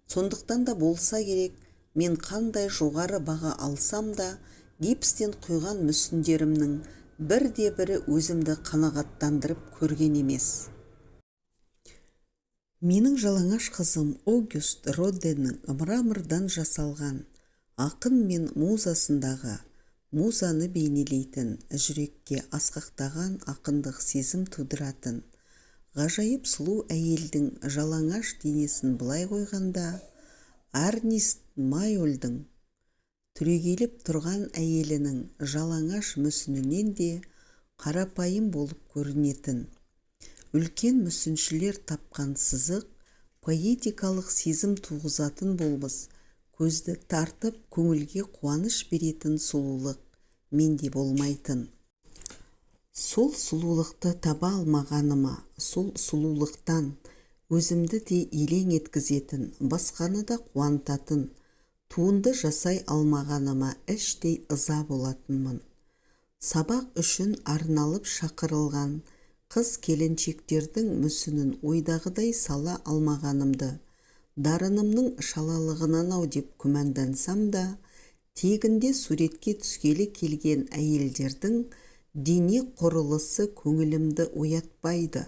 Сондықтан да болса керек, мен қандай жоғары баға алсам да, гипстен құйған мүсіндерімнің бірде-бірі өзімді қанағаттандырып көрген емес. Менің жалаңаш қызым Огюст Роденнің мрамордан жасалған ақын мен музасындағы музаны бейнелейтін, жүрекке асқақтаған ақындық сезім тудыратын ғажайып сұлу әйелдің жалаңаш денесін былай қойғанда, Арнист Майольдың түрегеліп тұрған әйелінің жалаңаш мүсінінен де қарапайым болып көрінетін, үлкен мүсіншілер тапқан сызық, поэтикалық сезім туғызатын болмыс, көзді тартып, көңілге қуаныш беретін сұлулық менде болмайтын. Сол сұлулықты таба алмағаныма, сол сұлулықтан өзімді де елең еткізетін, басқаны да қуантатын туынды жасай алмағаныма іштей ыза болатынмын. Сабақ үшін арналып шақырылған қыз келіншектердің мүсінін ойдағыдай сала алмағанымды, дарынымның шалалығынан деп күмәндансам да, тегінде суретке түскелі келген әйелдердің дене құрылысы көңілімді оятпайды,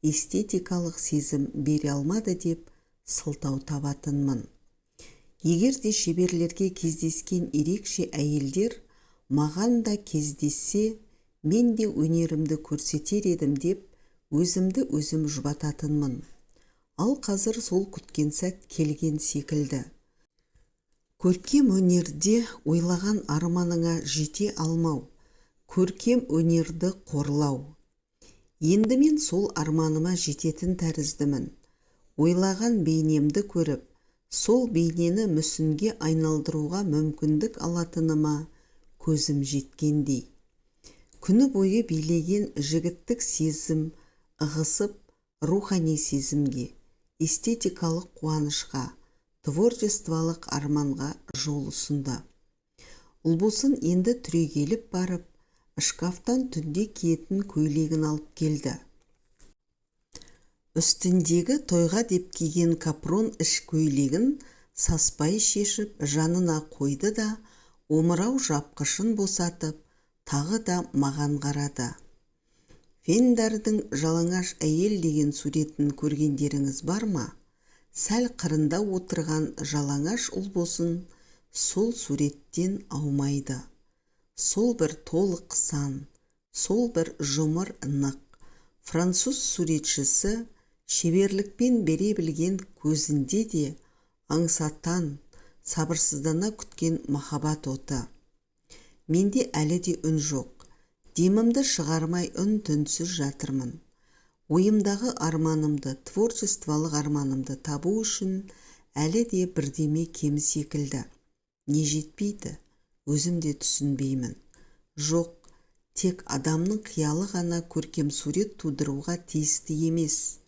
эстетикалық сезім бере алмады деп сылтау табатынмын. Егер де шеберлерге кездескен ерекше әйелдер маған да кездессе, мен де өнерімді көрсетер едім деп өзімді өзім жұбататынмын. Ал қазір сол күткен сәт келген секілді. Көркем өнерде ойлаған арманыңа жете алмау, көркем өнерді қорлау. Енді мен сол арманыма жететін тәріздімін. Ойлаған бейнемді көріп, сол бейнені мүсінге айналдыруға мүмкіндік алатыныма көзім жеткендей. Күні бойы билеген жігіттік сезім ығысып рухани сезімге, эстетикалық қуанышқа, творчестволық арманға жол ұсынды. Ұлбосын енді түрегеліп барып, шкафтан түнде киетін көйлегін алып келді. Үстіндегі тойға деп киген капрон іш көйлегін саспай шешіп жанына қойды да, омырау жапқышын босатып, тағы да маған қарады. Фендардың жалаңаш әйел деген суретін көргендеріңіз бар ма? Сәл қырында отырған жалаңаш ұлбосын сол суреттен аумайды. Сол бір толық сан, сол бір жұмыр нық. Француз суретшісі шеберлікпен бере білген көзінде де аңсатан, сабырсыздана күткен махаббат оты. Менде әлі де үн жоқ. Демімді шығармай үн-түнсіз жатырмын. Ойымдағы арманымды, творчестволық арманымды табу үшін әлі де бірдеме кем секілді. Не жетпейді? Өзім де түсінбеймін. Жоқ, тек адамның қиялы ғана көркем сурет тудыруға тиісті емес.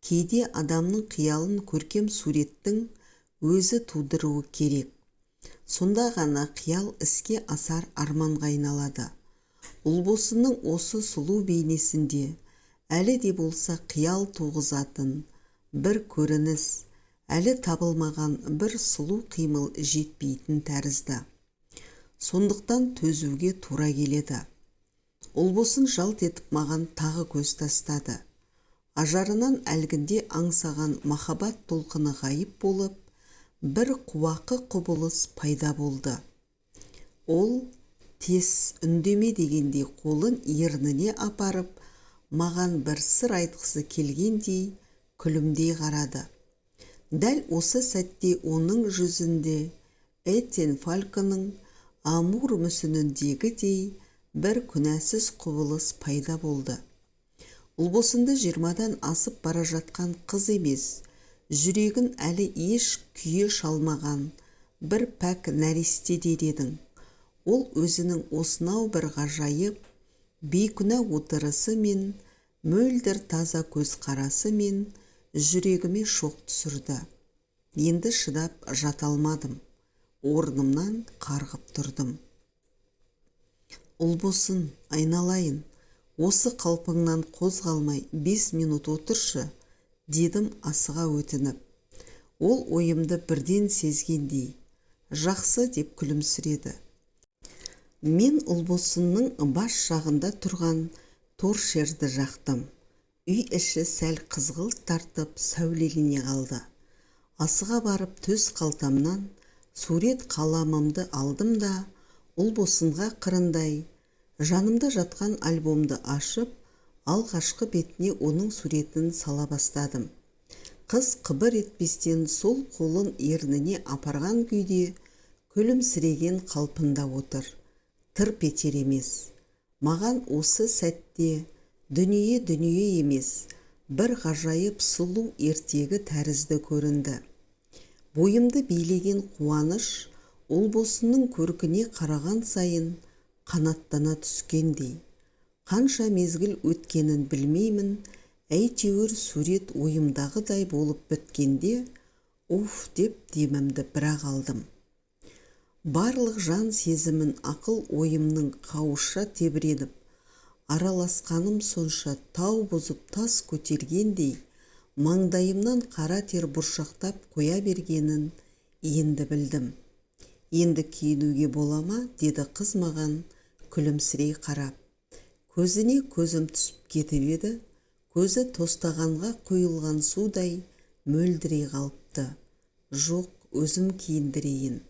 Кейде адамның қиялын көркем суреттің өзі тудыруы керек. Сонда ғана қиял іске асар арманға айналады. Ұлбосынның осы сұлу бейнесінде әлі де болса қиял туғызатын бір көрініс, әлі табылмаған бір сұлу қимыл жетпейтін тәрізді. Сондықтан төзуге тура келеді. Ұлбосын жалт етіп маған тағы көз тастады. Ажарынан әлгінде аңсаған махаббат толқыны ғайып болып, бір қуақы құбылыс пайда болды. Ол тез үндеме дегенде қолын ерніне апарып, маған бір сыр айтқысы келгендей күлімдей қарады. Дәл осы сәтте оның жүзінде Этьен Фальконың Амур мүсініндегідей бір күнәсіз құбылыс пайда болды. Ұлбосынды 20-дан асып бара жатқан қыз емес, жүрегін әлі еш күйе шалмаған бір пәк нәресте дер едің. Ол өзінің осынау бір ғажайып, бейкүнә отырысы мен, мөлдір таза көз қарасы мен жүрегіме шоқ түсірді. Енді шыдап жата алмадым. Орнымнан қарғып тұрдым. Ұлбосын, айналайын, Осы қалпыңнан қозғалмай 5 минут отыршы, дедім асыға өтініп. Ол ойымды бірден сезгендей, жақсы деп күлімсіреді. Мен ұлбосынның бас жағында тұрған торшерді жақтым. Үй іші сәл қызғылт тартып сәулелене қалды. Асыға барып төс қалтамнан сурет қаламымды алдым да, ұлбосынға қырындай, жанымда жатқан альбомды ашып, алғашқы бетіне оның суретін сала бастадым. Қыз қыбыр етпестен сол қолын ерніне апарған күйде күлімсіреген қалпында отыр. Тырп етер емес. Маған осы сәтте дүние емес, бір ғажайып сұлу ертегі тәрізді көрінді. Бойымды билеген қуаныш ұлбосынның көркіне қараған сайын қанаттана түскендей. Қанша мезгіл өткенін білмеймін, әйтеуір сурет ойымдағыдай болып біткенде, уф деп демімді бірақ алдым. Барлық жан сезімін ақыл ойымның қауыша тебіреніп, араласқаным сонша тау бұзып тас көтергендей, маңдайымнан қара тер бұршақтап қоя бергенін енді білдім. Енді киінуге бола ма, деді қыз маған күлімсірей қарап. Көзіне көзім түсіп кетіп еді, көзі тостағанға құйылған судай мөлдірей қалыпты. Жоқ, өзім киіндірейін.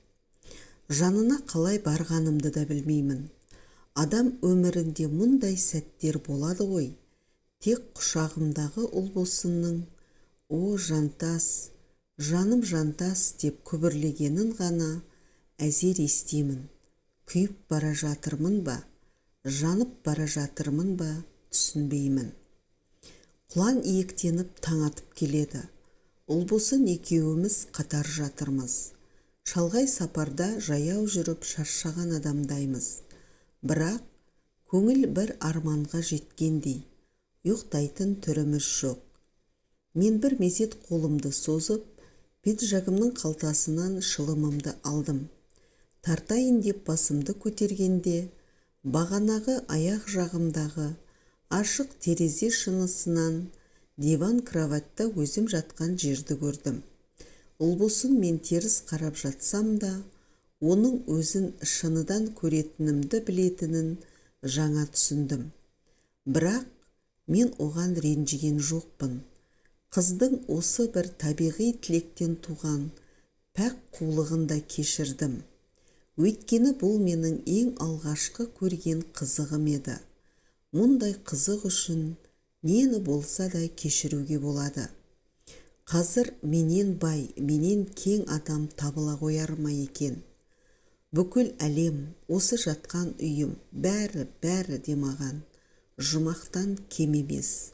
Жанына қалай барғанымды да білмеймін. Адам өмірінде мұндай сәттер болады ғой. Тек құшағымдағы ұлбосынның «О, жантас, жаным жантас» деп күбірлегенін ғана әзер естимін. Күйіп бара жатырмын ба, жанып бара жатырмын ба, түсінбеймін. Құлан иектеніп таң атып келеді. Ұлбосын екеуіміз қатар жатырмыз. Шалғай сапарда жаяу жүріп шаршаған адамдаймыз. Бірақ көңіл бір арманға жеткендей, ұйықтайтын түріміз жоқ. Мен бір мезет қолымды созып, пиджагымның қалтасынан шылымымды алдым. Тартайын деп басымды көтергенде, бағанағы аяқ жағымдағы ашық терезе шынысынан диван кроватта өзім жатқан жерді көрдім. Ұлбосын мен теріс қарап жатсам да, оның өзін шыныдан көретінімді білетінін жаңа түсіндім. Бірақ мен оған ренжіген жоқпын. Қыздың осы бір табиғи тілектен туған пәк қулығын да кешірдім. Өйткені бұл менің ең алғашқы көрген қызығым еді. Мұндай қызық үшін нені болса да кешіруге болады. Қазір менен бай, менен кең адам табыла қояр ма екен? Бүкіл әлем, осы жатқан үйім, бәрі де маған жұмақтан кем емес.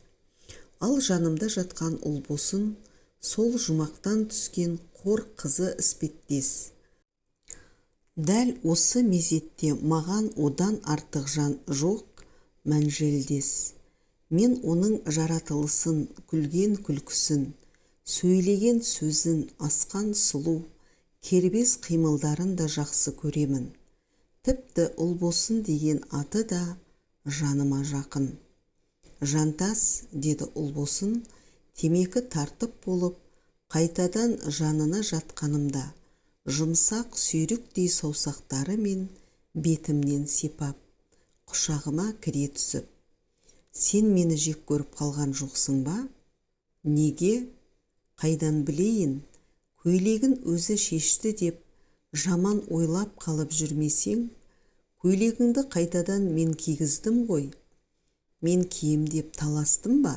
Ал жанымда жатқан ұлбосын сол жұмақтан түскен қор қызы іспеттес. Дәл осы мезетте маған одан артық жан жоқ, мәнжелдес. Мен оның жаратылысын, күлген күлкісін, сөйлеген сөзін, асқан сұлу, кербез қимылдарын да жақсы көремін. Тіпті ұлбосын деген аты да жаныма жақын. Жантас, деді ұлбосын, темекі тартып болып, қайтадан жанына жатқанымда, жұмсақ сүйріктей саусақтары мен бетімнен сипап, құшағыма кіре түсіп. Сен мені жек көріп қалған жоқсың ба? Неге? Қайдан білейін? Көйлегін өзі шешті деп жаман ойлап қалып жүрмесең, көйлегіңді қайтадан мен кигіздім ғой. Мен киім деп таластым ба?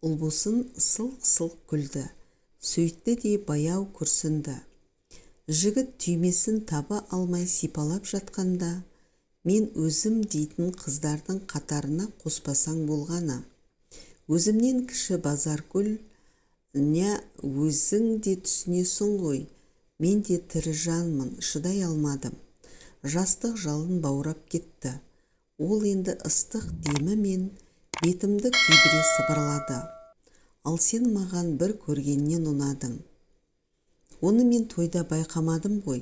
Ұлбосын сылқ-сылқ күлді. Сөйтті де баяу күрсінді. Жігіт түймесін таба алмай сипалап жатқанда, мен өзім дейтін қыздардың қатарына қоспасаң болғаны. Өзімнен кіші Базаргүл, не өзің де түсінесің ғой, мен де тірі жанмын, шыдай алмадым. Жастық жалын баурап кетті. Ол енді ыстық демі мен бетімді күйдіре сыбырлады. Ал сен маған бір көргеннен ұнадың. Оны мен тойда байқамадым ғой.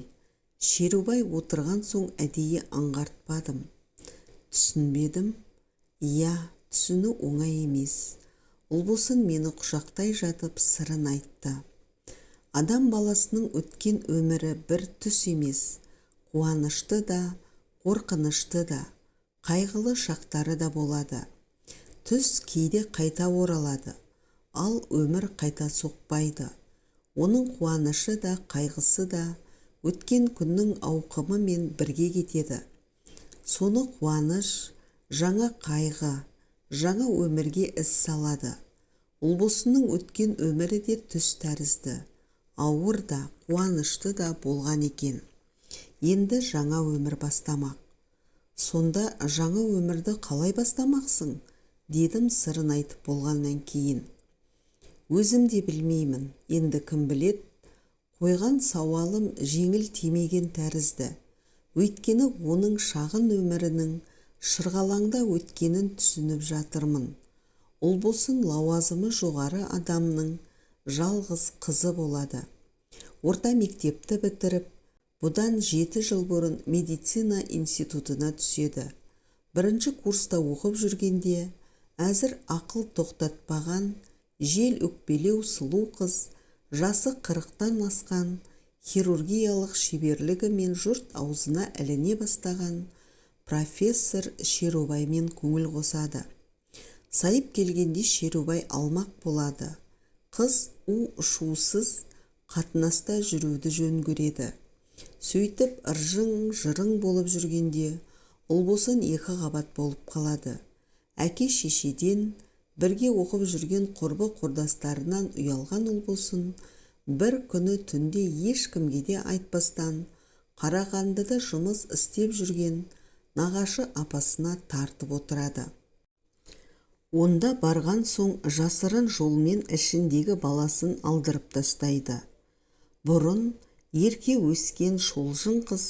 Шерубай отырған соң әдейі аңғартпадым. Түсінбедім? Иә, түсіну оңай емес. Ұлбосын мені құшақтай жатып сырын айтты. Адам баласының өткен өмірі бір түс емес, қуанышты да, қорқынышты да, қайғылы шақтары да болады. Түс кейде қайта оралады, ал өмір қайта соқпайды. Оның қуанышы да, қайғысы да өткен күннің ауқымымен бірге кетеді. Соны қуаныш, жаңа қайғы, жаңа өмірге із салады. Ұлбосынның өткен өмірі де түс тәрізді, ауыр да, қуанышты да болған екен. Енді жаңа өмір бастамақ. Сонда жаңа өмірді қалай бастамақсың? Дедім сырын айтып болғаннан кейін. Өзім де білмеймін, енді кім білет? Қойған сауалым жеңіл тимеген тәрізді. Өйткені оның шағын өмірінің шырғалаңда өткенін түсініп жатырмын. Ұлбосын лауазымы жоғары адамның жалғыз қызы болады. Орта мектепті бітіріп, бұдан 7 жыл бұрын медицина институтына түседі. Бірінші курста оқып жүргенде, әзір ақыл тоқтатпаған, жел өкпелеу сұлу қыз, жасы 40-тан асқан, хирургиялық шеберлігі мен жұрт аузына іліне бастаған профессор Шерубаймен көңіл қосады. Сайып келгенде Шерубай алмақ болады. Қыз у-шусыз қатынаста жүруді жөн көреді. Сөйтіп ыржың-жырың болып жүргенде Ұлбосын 2 қабат болып қалады. Әке-шешеден, бірге оқып жүрген құрбы-құрдастарынан ұялған Ұлбосын бір күні түнде ешкімге де айтпастан Қарағандыда жұмыс істеп жүрген нағашы апасына тартып отырады. Онда барған соң жасырын жолмен ішіндегі баласын алдырып тастайды. Бұрын ерке өскен шолжың қыз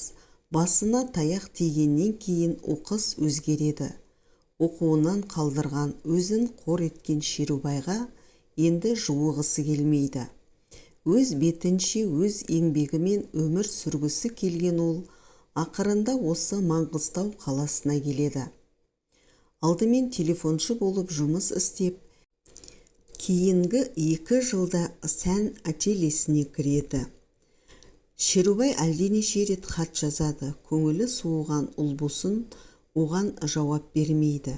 басына таяқ тигеннен кейін оқыс өзгереді. Оқуынан қалдырған, өзін қор еткен Шерубайға енді жуығысы келмейді. Өз бетінше өз еңбегімен өмір сүргісі келген ол ақырында осы Маңғыстау қаласына келеді. Алдымен телефоншы болып жұмыс істеп, кейінгі 2 жылда сән ательесіне кіреді. Шерубай әлденеше рет хат жазады, көңілі суыған Ұлбосын оған жауап бермейді.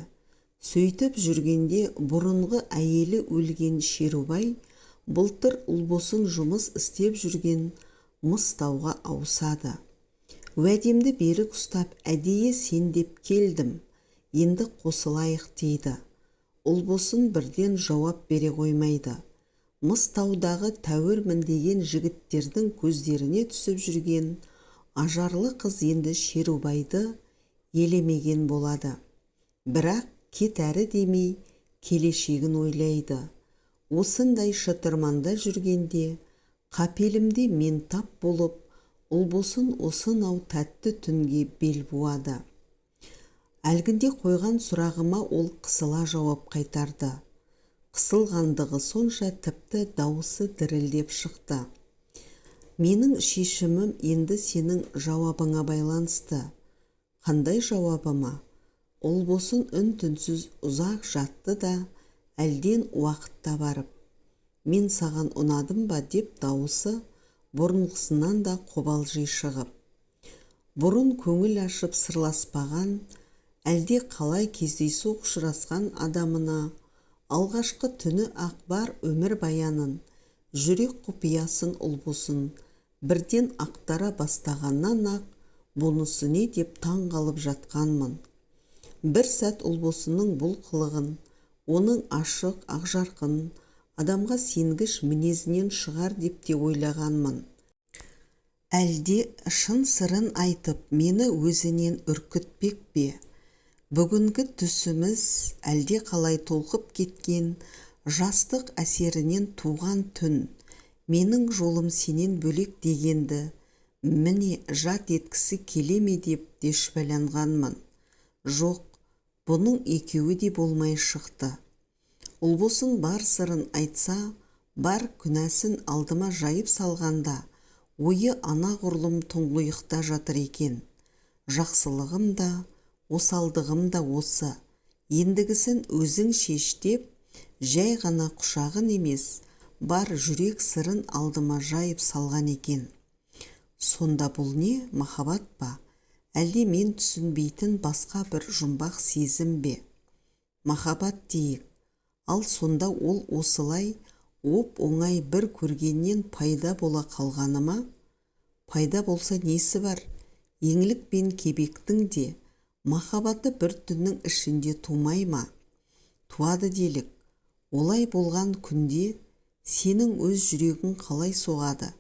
Сөйтіп жүргенде бұрынғы әйелі өлген Шерубай былтыр Ұлбосын жұмыс істеп жүрген Мыстауға ауысады. Уәдемді берік ұстап, әдейі сен деп келдім, енді қосылайық дейді. Ұлбосын бірден жауап бере қоймайды. Мыстаудағы тәуірмін деген жігіттердің көздеріне түсіп жүрген ажарлы қыз енді Шерубайды елемеген болады. Бірақ кет әрі демей келешегін ойлайды. Осындай шытырманда жүргенде қапелімде мен тап болып, Ұлбосын осынау тәтті түнге бел буады. Әлгінде қойған сұрағыма ол қысыла жауап қайтарды. Қысылғандығы сонша тіпті дауысы дірілдеп шықты. Менің шешімім енді сенің жауабыңа байланысты. Қандай жауабыма? Ұлбосын үн-түнсіз ұзақ жатты да, әлден уақытта барып, мен саған ұнадым ба деп дауысы бұрынғысынан да қобалжи шығып. Бұрын көңіл ашып сырласпаған, әлде қалай кездейсоқ ұшырасқан адамына алғашқы түні ақ бар өмір баянын, жүрек құпиясын Ұлбосын бірден ақтара бастағаннан ақ бұнысы не деп таң қалып жатқанмын. Бір сәт Ұлбосынның бұл қылығын, оның ашық, ақжарқын, адамға сенгіш мінезінен шығар деп те ойлағанмын. Әлде шын сырын айтып, мені өзінен үркітпек пе? Бүгінгі түсіміз әлде қалай толқып кеткен жастық әсерінен туған түн, менің жолым сенен бөлек дегенді, міне жат еткісі келеме деп де шүбәланғанмын. Жоқ, бұның екеуі де болмай шықты. Ұлбосын бар сырын айтса, бар күнәсін алдыма жайып салғанда, ойы анағұрлым тұңғиықта жатыр екен. Жақсылығым да, осалдығым да осы, ендігісін өзің шеш деп, жай ғана құшағын емес, бар жүрек сырын алдыма жайып салған екен. Сонда бұл не, махаббат па, әлде мен түсінбейтін басқа бір жұмбақ сезім бе? Махаббат дейік, ал сонда ол осылай оп-оңай бір көргеннен пайда бола қалғаны ма? Пайда болса несі бар? Еңлік пен кебектің де махаббаты бір түннің ішінде тумай ма? Туады делік. Олай болған күнде сенің өз жүрегің қалай соғады?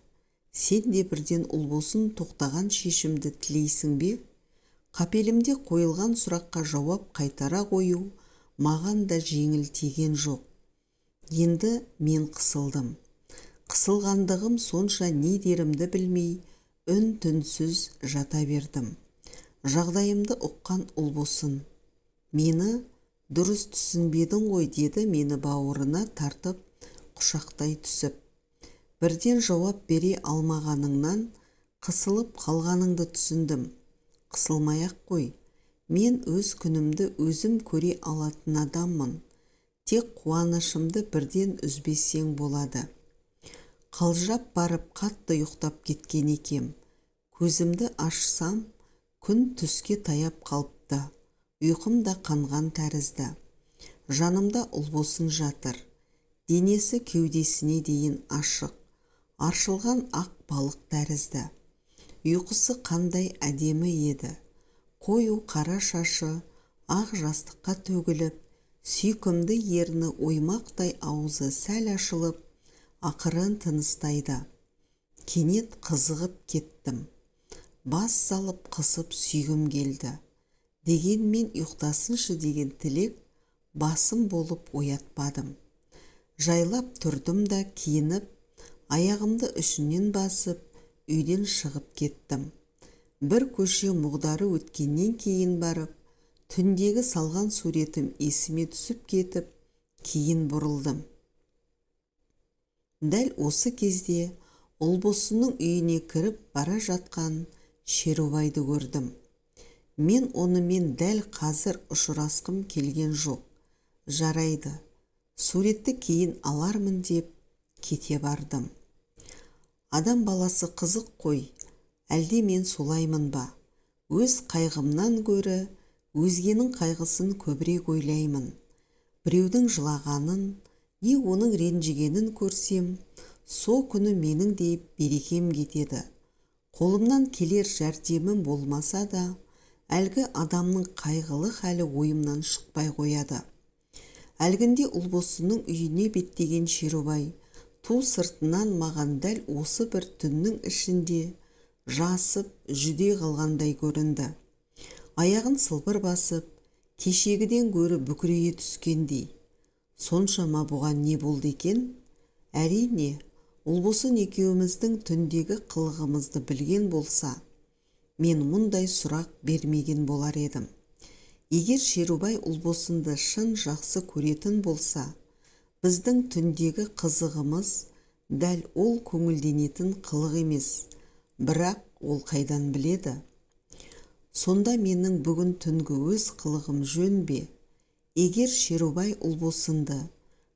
Сен де бірден ұлбосын тоқтаған шешімді тілейсің бе? Қапелімде қойылған сұраққа жауап қайтара қою маған да жеңіл тиген жоқ. Енді мен қысылдым. Қысылғандығым сонша не дерімді білмей, үн-түнсіз жата бердім. Жағдайымды ұққан ұлбосын: мені дұрыс түсінбедің ғой, деді мені бауырына тартып құшақтай түсіп. Бірден жауап бере алмағаныңнан қысылып қалғаныңды түсіндім. Қысылмай-ақ қой. Мен өз күнімді өзім көре алатын адаммын. Тек қуанышымды бірден үзбесең болады. Қалжап барып қатты ұйықтап кеткен екем. Көзімді ашсам, күн түске таяп қалыпты. Ұйқым да қанған тәрізді. Жанымда ұлбосын жатыр. Денесі кеудесіне дейін ашық. Аршылған ақ балық тәрізді. Ұйқысы қандай әдемі еді. Қою қара шашы ақ жастыққа төгіліп, сүйкімді ерні оймақтай аузы сәл ашылып, ақырын тыныстайды. Кенет қызығып кеттім. Бас салып қысып сүйгім келді. Дегенмен ұйықтасыншы деген тілек басым болып оятпадым. Жайлап тұрдым да киініп, аяғымды үшінен басып, үйден шығып кеттім. Бір көше мұғдары өткеннен кейін барып, түндегі салған суретім есіме түсіп кетіп, кейін бұрылдым. Дәл осы кезде ұлбосынның үйіне кіріп бара жатқан Шерубайды көрдім. Мен онымен дәл қазір ұшырасқым келген жоқ. Жарайды, суретті кейін алармын деп кете бардым. Адам баласы қызық қой, әлде мен солаймын ба? Өз қайғымнан гөрі өзгенің қайғысын көбірек ойлаймын. Біреудің жылағанын, не оның ренжігенін көрсем, со күні менің де берекем кетеді. Қолымнан келер жәрдемім болмаса да, әлгі адамның қайғылы халі ойымнан шықпай қояды. Әлгінде ұлбосынның үйіне беттеген Шерубай ту сыртынан маған дәл осы бір түннің ішінде жасып, жүдей қалғандай көрінді. Аяғын сылбыр басып, кешегіден гөрі бүкірейе түскендей. Соншама бұған не болды екен? Әрине, ұлбосын екеуміздің түндегі қылығымызды білген болса, мен мұндай сұрақ бермеген болар едім. Егер Шерубай ұлбосынды шын жақсы көретін болса, біздің түндегі қызығымыз дәл ол көңілденетін қылық емес, бірақ ол қайдан біледі? Сонда менің бүгін түнгі өз қылығым жөн бе? Егер Шерубай ұлбосынды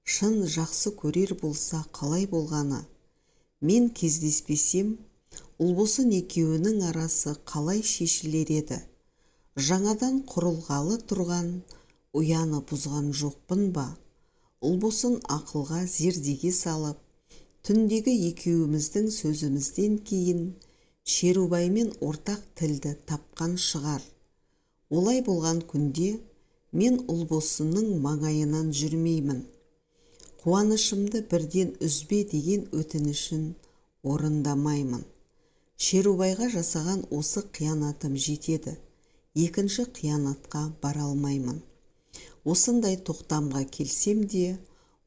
шын жақсы көрер болса қалай болғаны? Мен кездеспесем, ұлбосын екеуінің арасы қалай шешілер еді? Жаңадан құрылғалы тұрған ұяны бұзған жоқпын ба? Ұлбосын ақылға зердеге салып, түндегі екеуіміздің сөзімізден кейін Шерубаймен ортақ тілді тапқан шығар. Олай болған күнде мен ұлбосынның маңайынан жүрмеймін. Қуанышымды бірден үзбе деген өтінішін орындамаймын. Шерубайға жасаған осы қиянатым жетеді. Екінші қиянатқа бара алмаймын. Осындай тоқтамға келсем де,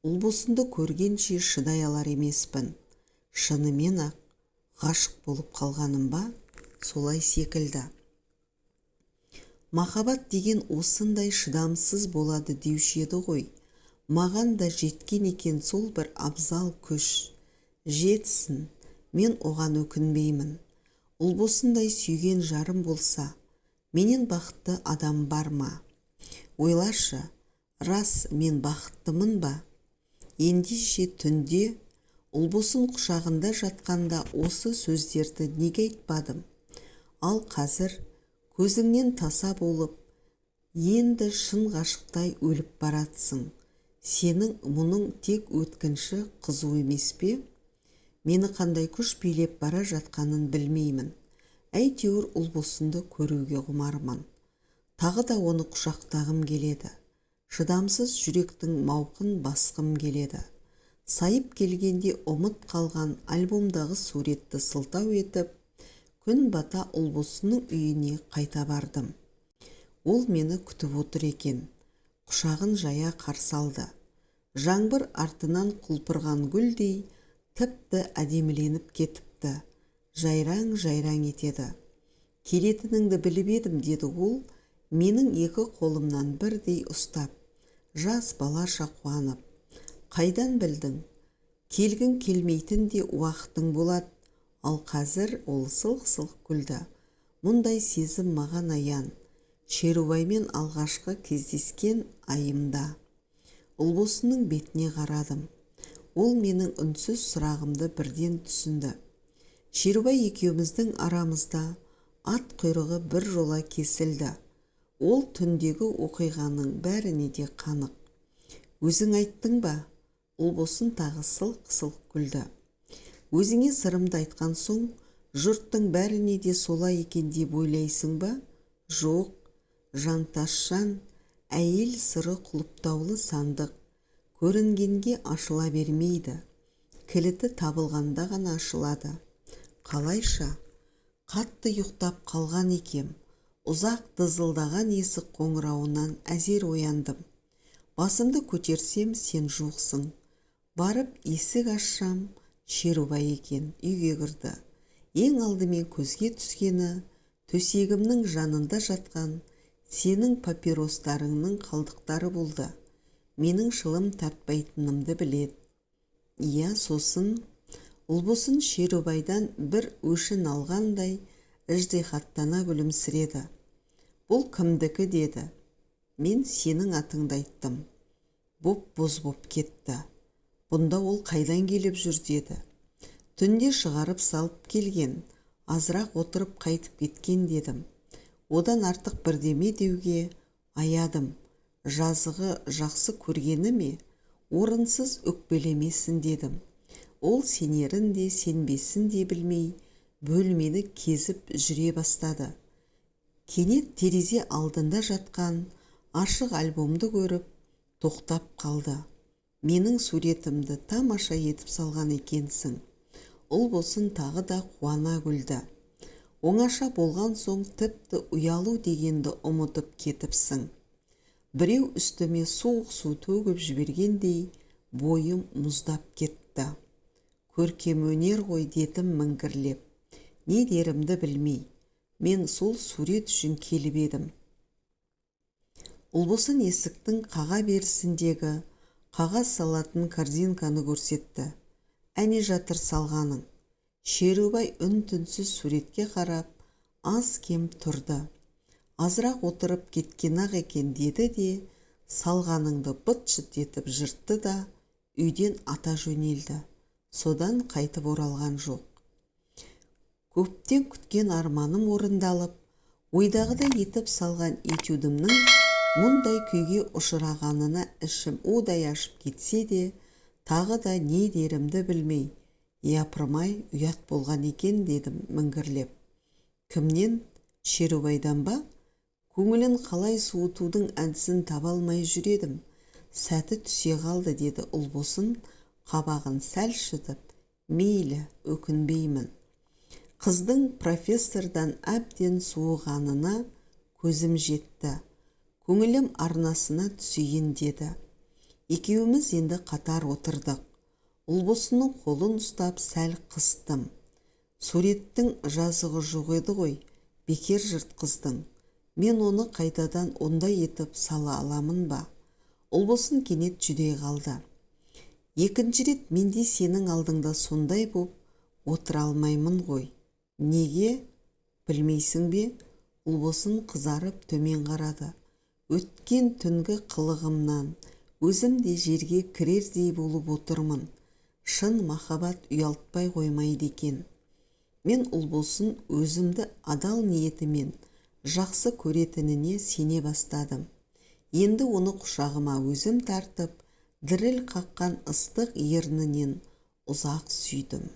ұлбосынды көргенше шыдай алар емеспін. Шынымен ақ ғашық болып қалғаным ба? Солай секілді. Махаббат деген осындай шыдамсыз болады деуші еді ғой. Маған да жеткен екен сол бір абзал күш. Жетсін, мен оған өкінбеймін. Ұлбосындай сүйген жарым болса, менен бақытты адам бар ма? Ойлашы, Рас, мен бақыттымын ба? Ендеше түнде ұлбосын құшағында жатқанда осы сөздерді неге айтпадым? Ал қазір көзіңнен таса болып, енді шын ғашықтай өліп баратсың. Сенің мұның тек өткінші қызу емес пе? Мені қандай күш билеп бара жатқанын білмеймін. Әйтеуір ұлбосынды көруге құмармын. Тағы да оны құшақтағым келеді. Шыдамсыз жүректің мауқын басқым келеді. Сайып келгенде ұмыт қалған альбомдағы суретті сылтау етіп, күн бата ұлбосынның үйіне қайта бардым. Ол мені күтіп отыр екен. Құшағын жая қарсы алды. Жаңбыр артынан құлпырған гүлдей тіпті әдеміленіп кетіпті. Жайраң-жайраң етеді. Келетініңді біліп едім, деді ол, менің екі қолымнан бірдей ұстап, жас балаша қуанып. Қайдан білдің? Келгің келмейтін де уақытың болады. Ал қазір ол сылқ-сылқ күлді. Мұндай сезім маған аян. Шерубаймен алғашқы кездескен айымда. Ұлбосынның бетіне қарадым. Ол менің үнсіз сұрағымды бірден түсінді. Шерубай екеуміздің арамызда ат құйрығы бір жола кесілді. Ол түндегі оқиғаның бәріне де қанық. Өзің айттың ба? Ұлбосын тағы сылқ-сылқ күлді. Өзіңе сырымды айтқан соң, жұрттың бәріне де солай екен деп ойлайсың ба? Жоқ, жантасжан, әйел сыры құлыптаулы сандық. Көрінгенге ашыла бермейді. Кіліті табылғанда ғана ашылады. Қалайша? Қатты ұйықтап қалған екем. Ұзақ дызылдаған есік қоңырауынан әзер ояндым. Басымды көтерсем, сен жоқсың. Барып есік ашсам, Шерубай екен, үйге кірді. Ең алдымен көзге түскені төсегімнің жанында жатқан сенің папиростарыңның қалдықтары болды. Менің шылым тартпайтынымды біледі. Иә, сосын Ұлбосын Шерубайдан бір өшін алғандай іждихаттана күлімсіреді. Бұл кімдікі, деді. Мен сенің атыңды айттым. Боп-боз боп кетті. Бұнда ол қайдан келіп жүр, деді. Түнде шығарып салып келген, азырақ отырып қайтып кеткен, дедім. Одан артық бірдеме деуге аядым. Жазығы жақсы көргені ме? Орынсыз өкпелемесін, дедім. Ол сенерін де сенбесін де білмей, бөлмені кезіп жүре бастады. Кенет терезе алдында жатқан ашық альбомды көріп, тоқтап қалды. Менің суретімді тамаша етіп салған екенсің. Ұлбосын тағы да қуана күлді. Оңаша болған соң тіпті ұялу дегенді ұмытып кетіпсің. Біреу үстіме суық су төгіп жібергендей бойым мұздап кетті. Көркем өнер ғой, дедім міңгірлеп. Не дерімді білмей. Мен сол сурет үшін келіп едім. Ұлбосын есіктің қаға берісіндегі қағаз салатын корзинканы көрсетті. Әне жатыр салғаның. Шерубай үн-түнсіз суретке қарап, аз кем тұрды. Азырақ отырып кеткен-ақ екен, деді де, салғаныңды быт-шыт етіп жыртты да, үйден ата жөнелді. Содан қайтып оралған жоқ. Көптен күткен арманым орындалып, ойдағыдай етіп салған этюдімнің мұндай күйге ұшырағанына ішім удай ашып кетсе де, тағы да не дерімді білмей, япырмай ұят болған екен, дедім міңгірлеп. Кімнен? Шерубайдан ба? Көңілін қалай суытудың әдісін таба алмай жүредім. Сәті түсе қалды, деді Ұлбосын, қабағын сәл шытып. Мейлі, өкінбеймін. Қыздың профессордан әбден суығанына көзім жетті. Көңілім арнасына түсейін, деді. Екеуміз енді қатар отырдық. Ұлбосынның қолын ұстап сәл қыстым. Суреттің жазығы жоқ еді ғой, бекер жыртқыздың. Мен оны қайтадан ондай етіп сала аламын ба? Ұлбосын кенет жүдей қалды. Екінші рет менде сенің алдыңда сондай боп отыра алмаймын ғой. Неге? Білмейсің бе? Ұлбосын қызарып төмен қарады. Өткен түнгі қылығымнан өзім де жерге кірердей болып отырмын. Шын махаббат ұялтпай қоймайды екен. Мен ұлболсын өзімді адал ниетімен жақсы көретініне сене бастадым. Енді оны құшағыма өзім тартып, діріл қаққан ыстық ернінен ұзақ сүйдім.